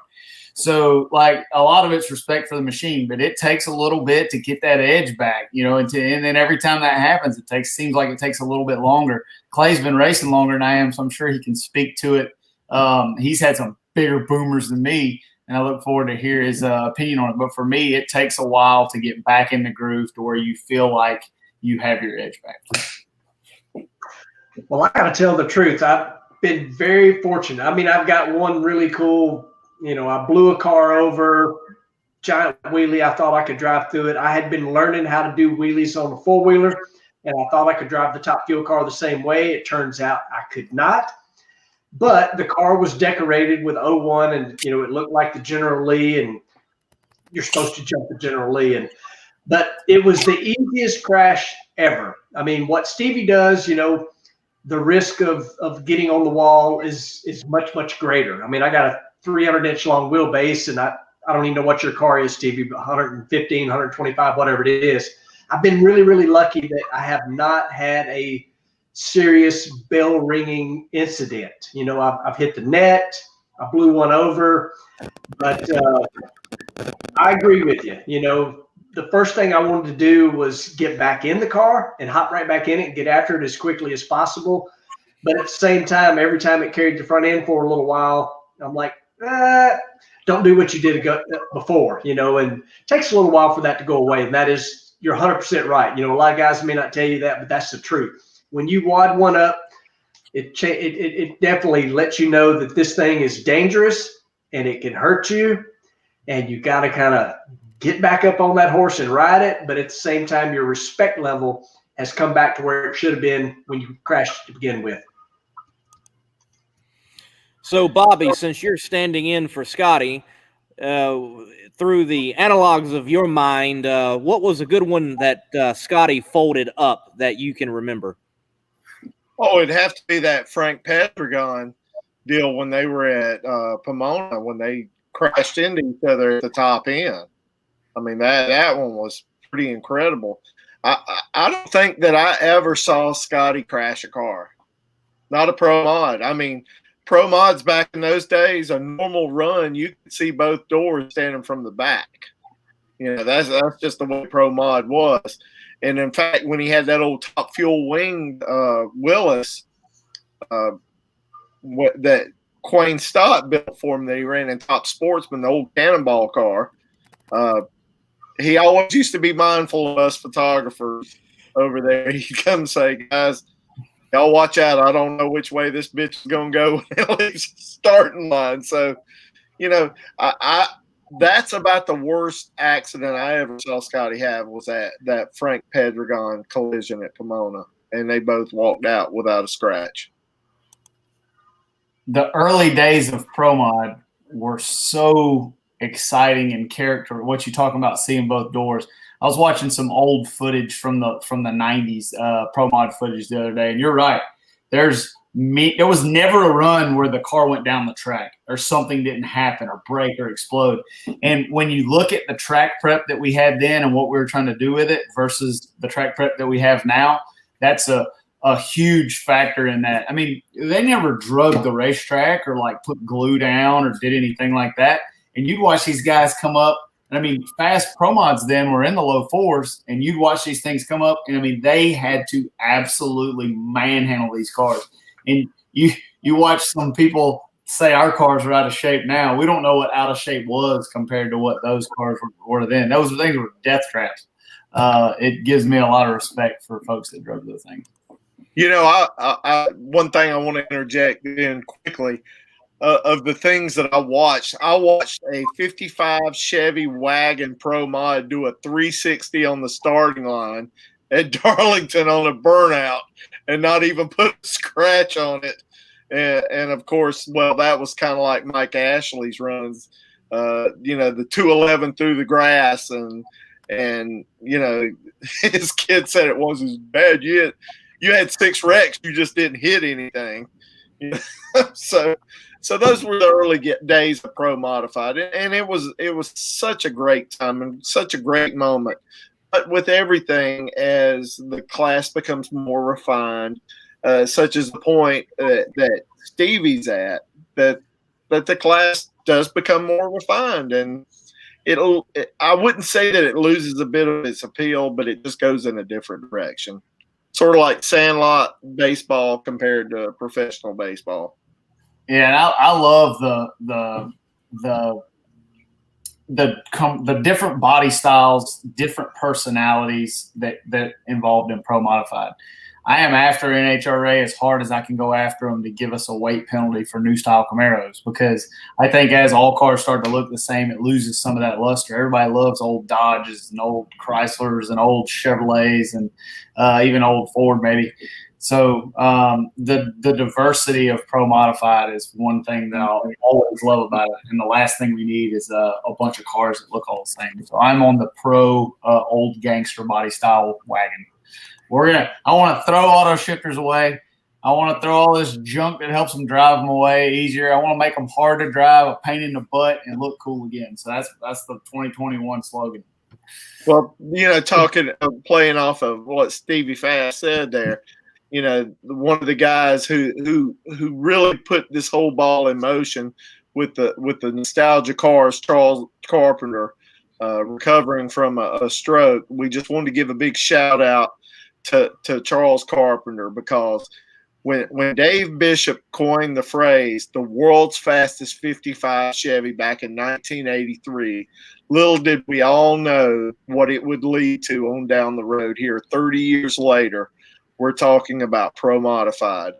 So like a lot of it's respect for the machine, but it takes a little bit to get that edge back, and then every time that happens, seems like it takes a little bit longer. Clay's been racing longer than I am, so I'm sure he can speak to it. He's had some bigger boomers than me, and I look forward to hear his opinion on it. But for me, it takes a while to get back in the groove to where you feel like you have your edge back. Well, I got to tell the truth. I've been very fortunate. I mean, I've got one really cool, I blew a car over, giant wheelie. I thought I could drive through it. I had been learning how to do wheelies on a four-wheeler, and I thought I could drive the Top Fuel car the same way. It turns out I could not. But the car was decorated with 01, and, it looked like the General Lee, and you're supposed to jump the General Lee. But it was the easiest crash ever. I mean, what Stevie does, the risk of getting on the wall is much, much greater. I mean, I got a 300-inch long wheelbase, and I don't even know what your car is, Stevie, but 115, 125, whatever it is. I've been really, really lucky that I have not had a serious bell ringing incident. I've hit the net, I blew one over, but I agree with you. The first thing I wanted to do was get back in the car and hop right back in it and get after it as quickly as possible. But at the same time, every time it carried the front end for a little while, I'm like, don't do what you did before, and it takes a little while for that to go away. And that is, you're 100% right. A lot of guys may not tell you that, but that's the truth. When you wad one up, it definitely lets you know that this thing is dangerous and it can hurt you, and you got to kind of get back up on that horse and ride it. But at the same time, your respect level has come back to where it should have been when you crashed to begin with. So, Bobby, since you're standing in for Scotty, through the analogs of your mind, what was a good one that Scotty folded up that you can remember? Oh, it'd have to be that Frank Pedregon deal when they were at Pomona, when they crashed into each other at the top end. I mean, that one was pretty incredible. I don't think that I ever saw Scotty crash a car. Not a pro mod. I mean, pro mods back in those days, a normal run, you could see both doors standing from the back. That's just the way pro mod was. And in fact, when he had that old Top Fuel wing Willis that Quayne Stott built for him that he ran in Top Sportsman, the old Cannonball car, he always used to be mindful of us photographers over there. He'd come say, guys, y'all watch out. I don't know which way this bitch is going to go when it leaves the starting line. So, I that's about the worst accident I ever saw Scotty have, was that Frank Pedregon collision at Pomona. And they both walked out without a scratch. The early days of Pro Mod were so exciting in character. What you talking about, seeing both doors. I was watching some old footage from the 90s Pro Mod footage the other day, and you're right. There was never a run where the car went down the track or something didn't happen or break or explode. And when you look at the track prep that we had then and what we were trying to do with it versus the track prep that we have now, that's a huge factor in that. I mean, they never drugged the racetrack or like put glue down or did anything like that. And you'd watch these guys come up. And I mean, fast pro mods then were in the low fours, and you'd watch these things come up. And I mean, they had to absolutely manhandle these cars. And you watch some people say our cars are out of shape now. We don't know what out of shape was compared to what those cars were then. Those things were death traps. It gives me a lot of respect for folks that drove those things. You know, I one thing I want to interject in quickly. Of the things that I watched a 55 Chevy Wagon Pro Mod do a 360 on the starting line at Darlington on a burnout and not even put a scratch on it. And of course, well, that was kind of like Mike Ashley's runs, you know, the 211 through the grass. And you know, his kid said it wasn't as bad. You had 6 wrecks. You just didn't hit anything. So those were the early days of Pro Modified, and it was such a great time and such a great moment. But with everything, as the class becomes more refined, such as the point that Stevie's at, that the class does become more refined, and I wouldn't say that it loses a bit of its appeal, but it just goes in a different direction. Sort of like sandlot baseball compared to professional baseball. Yeah, and I love the different body styles, different personalities that involved in Pro Modified. I am after NHRA as hard as I can go after them to give us a weight penalty for new style Camaros, because I think as all cars start to look the same, it loses some of that luster. Everybody loves old Dodges and old Chryslers and old Chevrolets and even old Ford maybe. So the diversity of Pro Modified is one thing that I'll always love about it. And the last thing we need is a bunch of cars that look all the same. So I'm on the Pro old gangster body style wagon. I want to throw auto shifters away. I want to throw all this junk that helps them drive them away easier. I want to make them hard to drive, a pain in the butt, and look cool again. So that's the 2021 slogan. Well, you know, playing off of what Stevie Fast said there, you know, one of the guys who really put this whole ball in motion with the nostalgia cars, Charles Carpenter, recovering from a stroke. We just wanted to give a big shout out to Charles Carpenter, because when Dave Bishop coined the phrase "the world's fastest 55 Chevy" back in 1983, little did we all know what it would lead to on down the road here 30 years later. We're talking about Pro Modified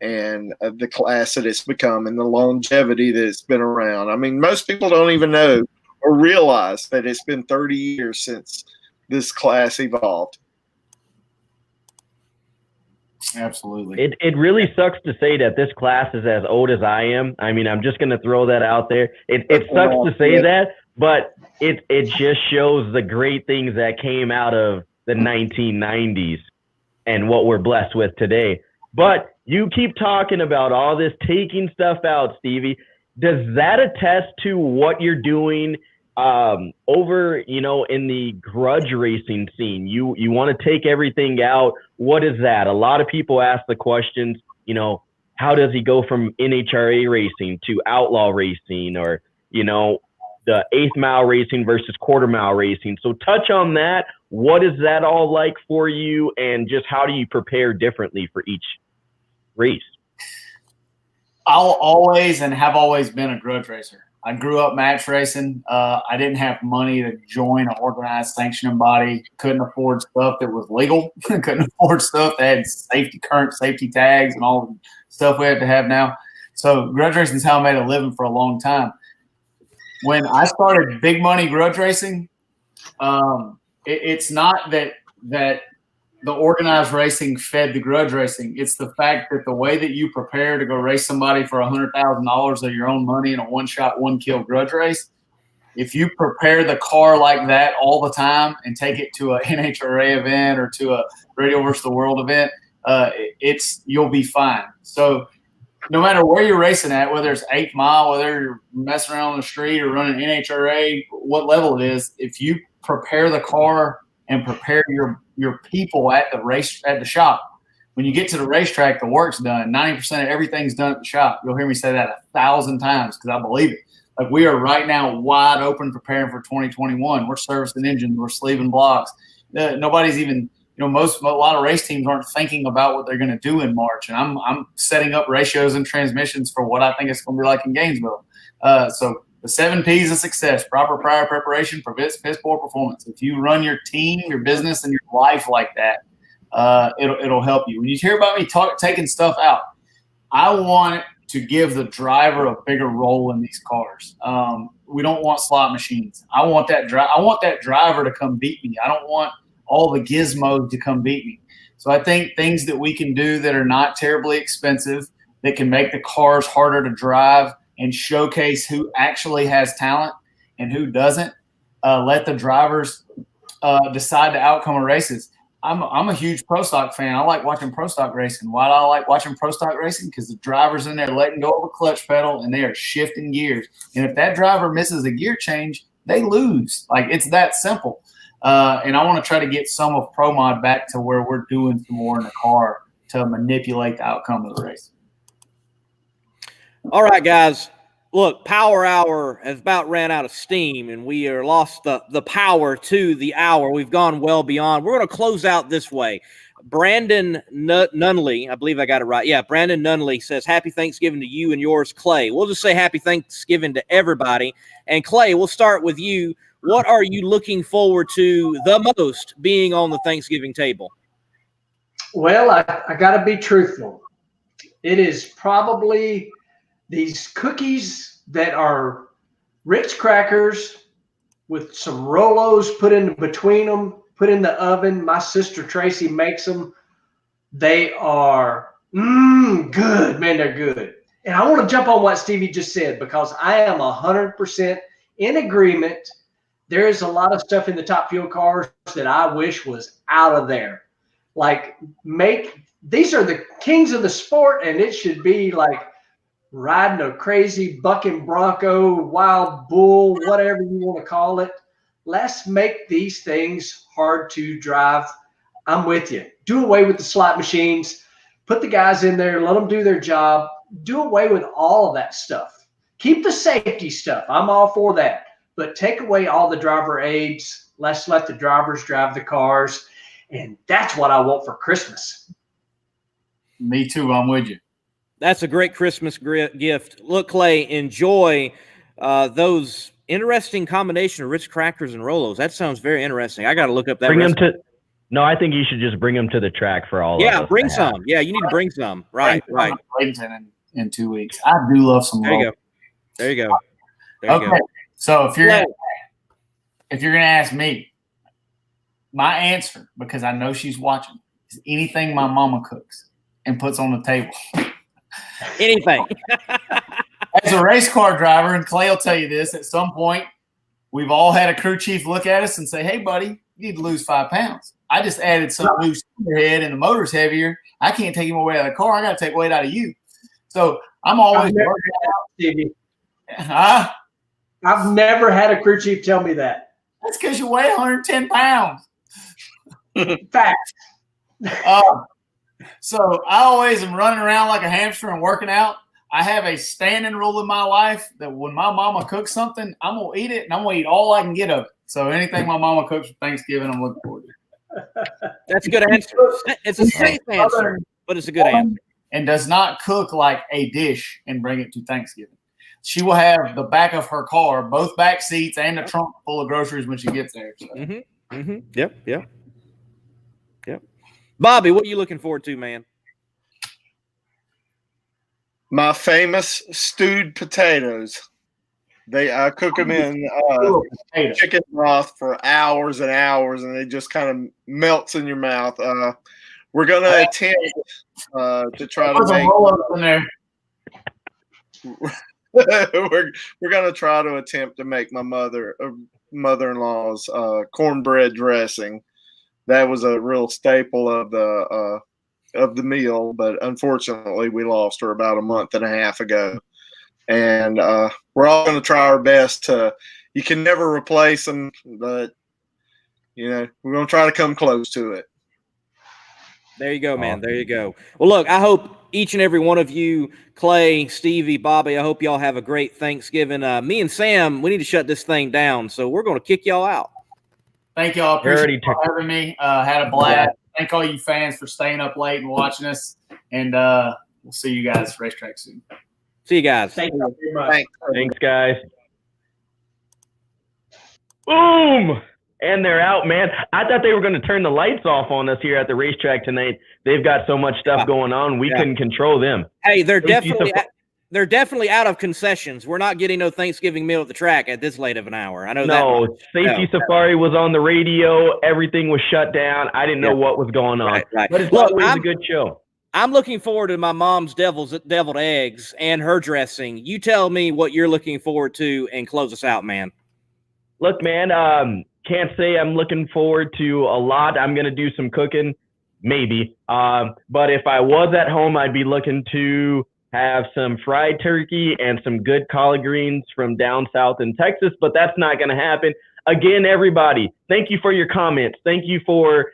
and the class that it's become and the longevity that it's been around. I mean, most people don't even know or realize that it's been 30 years since this class evolved. Absolutely. It really sucks to say that this class is as old as I am. I mean, I'm just going to throw that out there. It sucks to say that, but it just shows the great things that came out of the 1990s. And what we're blessed with today. But you keep talking about all this taking stuff out, Stevie. Does that attest to what you're doing over, you know, in the grudge racing scene? You want to take everything out. What is that? A lot of people ask the questions, you know, how does he go from NHRA racing to outlaw racing, or, you know, the 8th mile racing versus quarter mile racing? So touch on that. What is that all like for you, and just how do you prepare differently for each race? I'll always and have always been a grudge racer. I grew up match racing. I didn't have money to join an organized sanctioning body. Couldn't afford stuff that was legal. Couldn't afford stuff that had current safety tags and all the stuff we have to have now. So grudge racing is how I made a living for a long time. When I started big money grudge racing, it's not that the organized racing fed the grudge racing. It's the fact that the way that you prepare to go race somebody for $100,000 of your own money in a one-shot, one-kill grudge race, if you prepare the car like that all the time and take it to an NHRA event or to a Radio versus the World event, you'll be fine. So no matter where you're racing at, whether it's 8th mile, whether you're messing around on the street or running NHRA, what level it is, if you prepare the car and prepare your people at the shop, when you get to the racetrack, the work's done. 90% of everything's done at the shop. You'll hear me say that 1,000 times because I believe it. Like, we are right now wide open preparing for 2021. We're servicing engines. We're sleeving blocks. Nobody's even a lot of race teams aren't thinking about what they're going to do in March, and I'm setting up ratios and transmissions for what I think it's going to be like in Gainesville. So the 7 P's of success: proper prior preparation prevents piss poor performance. If you run your team, your business, and your life like that, it'll help you. When you hear about me taking stuff out, I want to give the driver a bigger role in these cars. We don't want slot machines. I want that driver to come beat me. I don't want all the gizmos to come beat me. So I think things that we can do that are not terribly expensive, that can make the cars harder to drive and showcase who actually has talent and who doesn't. Let the drivers decide the outcome of races. I'm a huge pro stock fan. I like watching pro stock racing. Why do I like watching pro stock racing? Because the driver's in there letting go of a clutch pedal and they are shifting gears. And if that driver misses a gear change, they lose. Like, it's that simple. And I want to try to get some of Pro Mod back to where we're doing some more in the car to manipulate the outcome of the race. All right, guys. Look, Power Hour has about ran out of steam, and we are lost the power to the hour. We've gone well beyond. We're going to close out this way. Brandon Nunley, I believe I got it right. Yeah, Brandon Nunley says, happy Thanksgiving to you and yours, Clay. We'll just say happy Thanksgiving to everybody. And Clay, we'll start with you. What are you looking forward to the most being on the Thanksgiving table? Well, I got to be truthful. It is probably these cookies that are Ritz crackers with some Rolos put in between them, put in the oven. My sister Tracy makes them. They are good, man. They're good. And I want to jump on what Stevie just said, because I am 100% in agreement. There is a lot of stuff in the Top Fuel cars that I wish was out of there. Like, these are the kings of the sport, and it should be like riding a crazy bucking bronco, wild bull, whatever you want to call it. Let's make these things hard to drive. I'm with you. Do away with the slot machines. Put the guys in there. Let them do their job. Do away with all of that stuff. Keep the safety stuff. I'm all for that. But take away all the driver aids. Let's let the drivers drive the cars. And that's what I want for Christmas. Me too. I'm with you. That's a great Christmas gift. Look, Clay, enjoy those interesting combination of Ritz crackers and Rolos. That sounds very interesting. I got to look up that. No, I think you should just bring them to the track for all of us. Yeah, bring some. Yeah, you need to bring some. Right. In 2 weeks. I do love some Rolos. There you go. Okay. So if you're gonna ask me, my answer, because I know she's watching, is anything my mama cooks and puts on the table. Anything. As a race car driver, and Clay will tell you this, at some point, we've all had a crew chief look at us and say, hey, buddy, you need to lose 5 pounds. I just added some new head and the motor's heavier. I can't take more weight out of the car. I got to take weight out of you. So I'm always working out. Stevie. I've never had a crew chief tell me that. That's because you weigh 110 pounds. Fact. So I always am running around like a hamster and working out. I have a standing rule in my life that when my mama cooks something, I'm going to eat it, and I'm going to eat all I can get of it. So anything my mama cooks for Thanksgiving, I'm looking forward to. That's a good answer. It's a safe answer, but it's a good answer. And does not cook like a dish and bring it to Thanksgiving. She will have the back of her car, both back seats and the trunk full of groceries when she gets there. So. Yep. Bobby, what are you looking forward to, man? My famous stewed potatoes. I cook them in chicken broth for hours and hours, and it just kind of melts in your mouth. We're going to attempt to try to make we're going to try to attempt to make my mother-in-law's cornbread dressing. That was a real staple of the meal, but unfortunately we lost her about a month and a half ago. And we're all going to try our best to. You can never replace them, but we're going to try to come close to it. There you go, man. There you go. Well, look, I hope each and every one of you, Clay, Stevie, Bobby, I hope y'all have a great Thanksgiving. Me and Sam, we need to shut this thing down, so we're going to kick y'all out. Thank y'all. Appreciate you having me. Had a blast. Thank all you fans for staying up late and watching us. And we'll see you guys at racetrack soon. See you guys. Thank you very much. Thanks, guys. Boom! And they're out, man. I thought they were going to turn the lights off on us here at the racetrack tonight. They've got so much stuff going on. We couldn't control them. Hey, they're definitely out of concessions. We're not getting no Thanksgiving meal at the track at this late of an hour. I know that. No, Safety Safari was on the radio. Everything was shut down. I didn't know what was going on. Right. But it's always a good show. I'm looking forward to my mom's deviled eggs and her dressing. You tell me what you're looking forward to and close us out, man. Look, man, can't say I'm looking forward to a lot. I'm going to do some cooking, maybe. But if I was at home, I'd be looking to have some fried turkey and some good collard greens from down south in Texas, but that's not going to happen. Again, everybody, thank you for your comments. Thank you for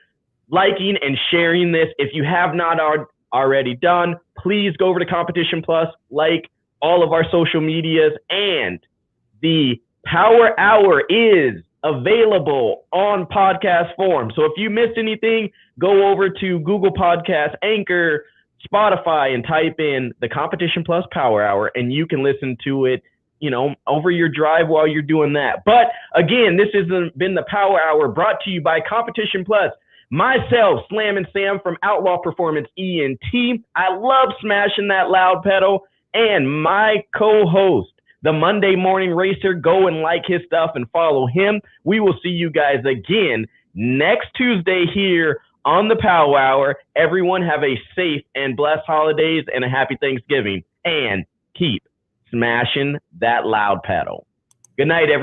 liking and sharing this. If you have not already done, please go over to Competition Plus, like all of our social medias, and the Power Hour is available on podcast form. So if you missed anything, go over to Google Podcasts, Anchor, Spotify, and type in the Competition Plus Power Hour, and you can listen to it, over your drive while you're doing that. But again, this has been the Power Hour brought to you by Competition Plus. Myself, Slam and Sam from Outlaw Performance ENT. I love smashing that loud pedal. And my co-host, the Monday Morning Racer. Go and like his stuff and follow him. We will see you guys again next Tuesday here on the Power Hour. Everyone have a safe and blessed holidays and a happy Thanksgiving. And keep smashing that loud pedal. Good night, everyone.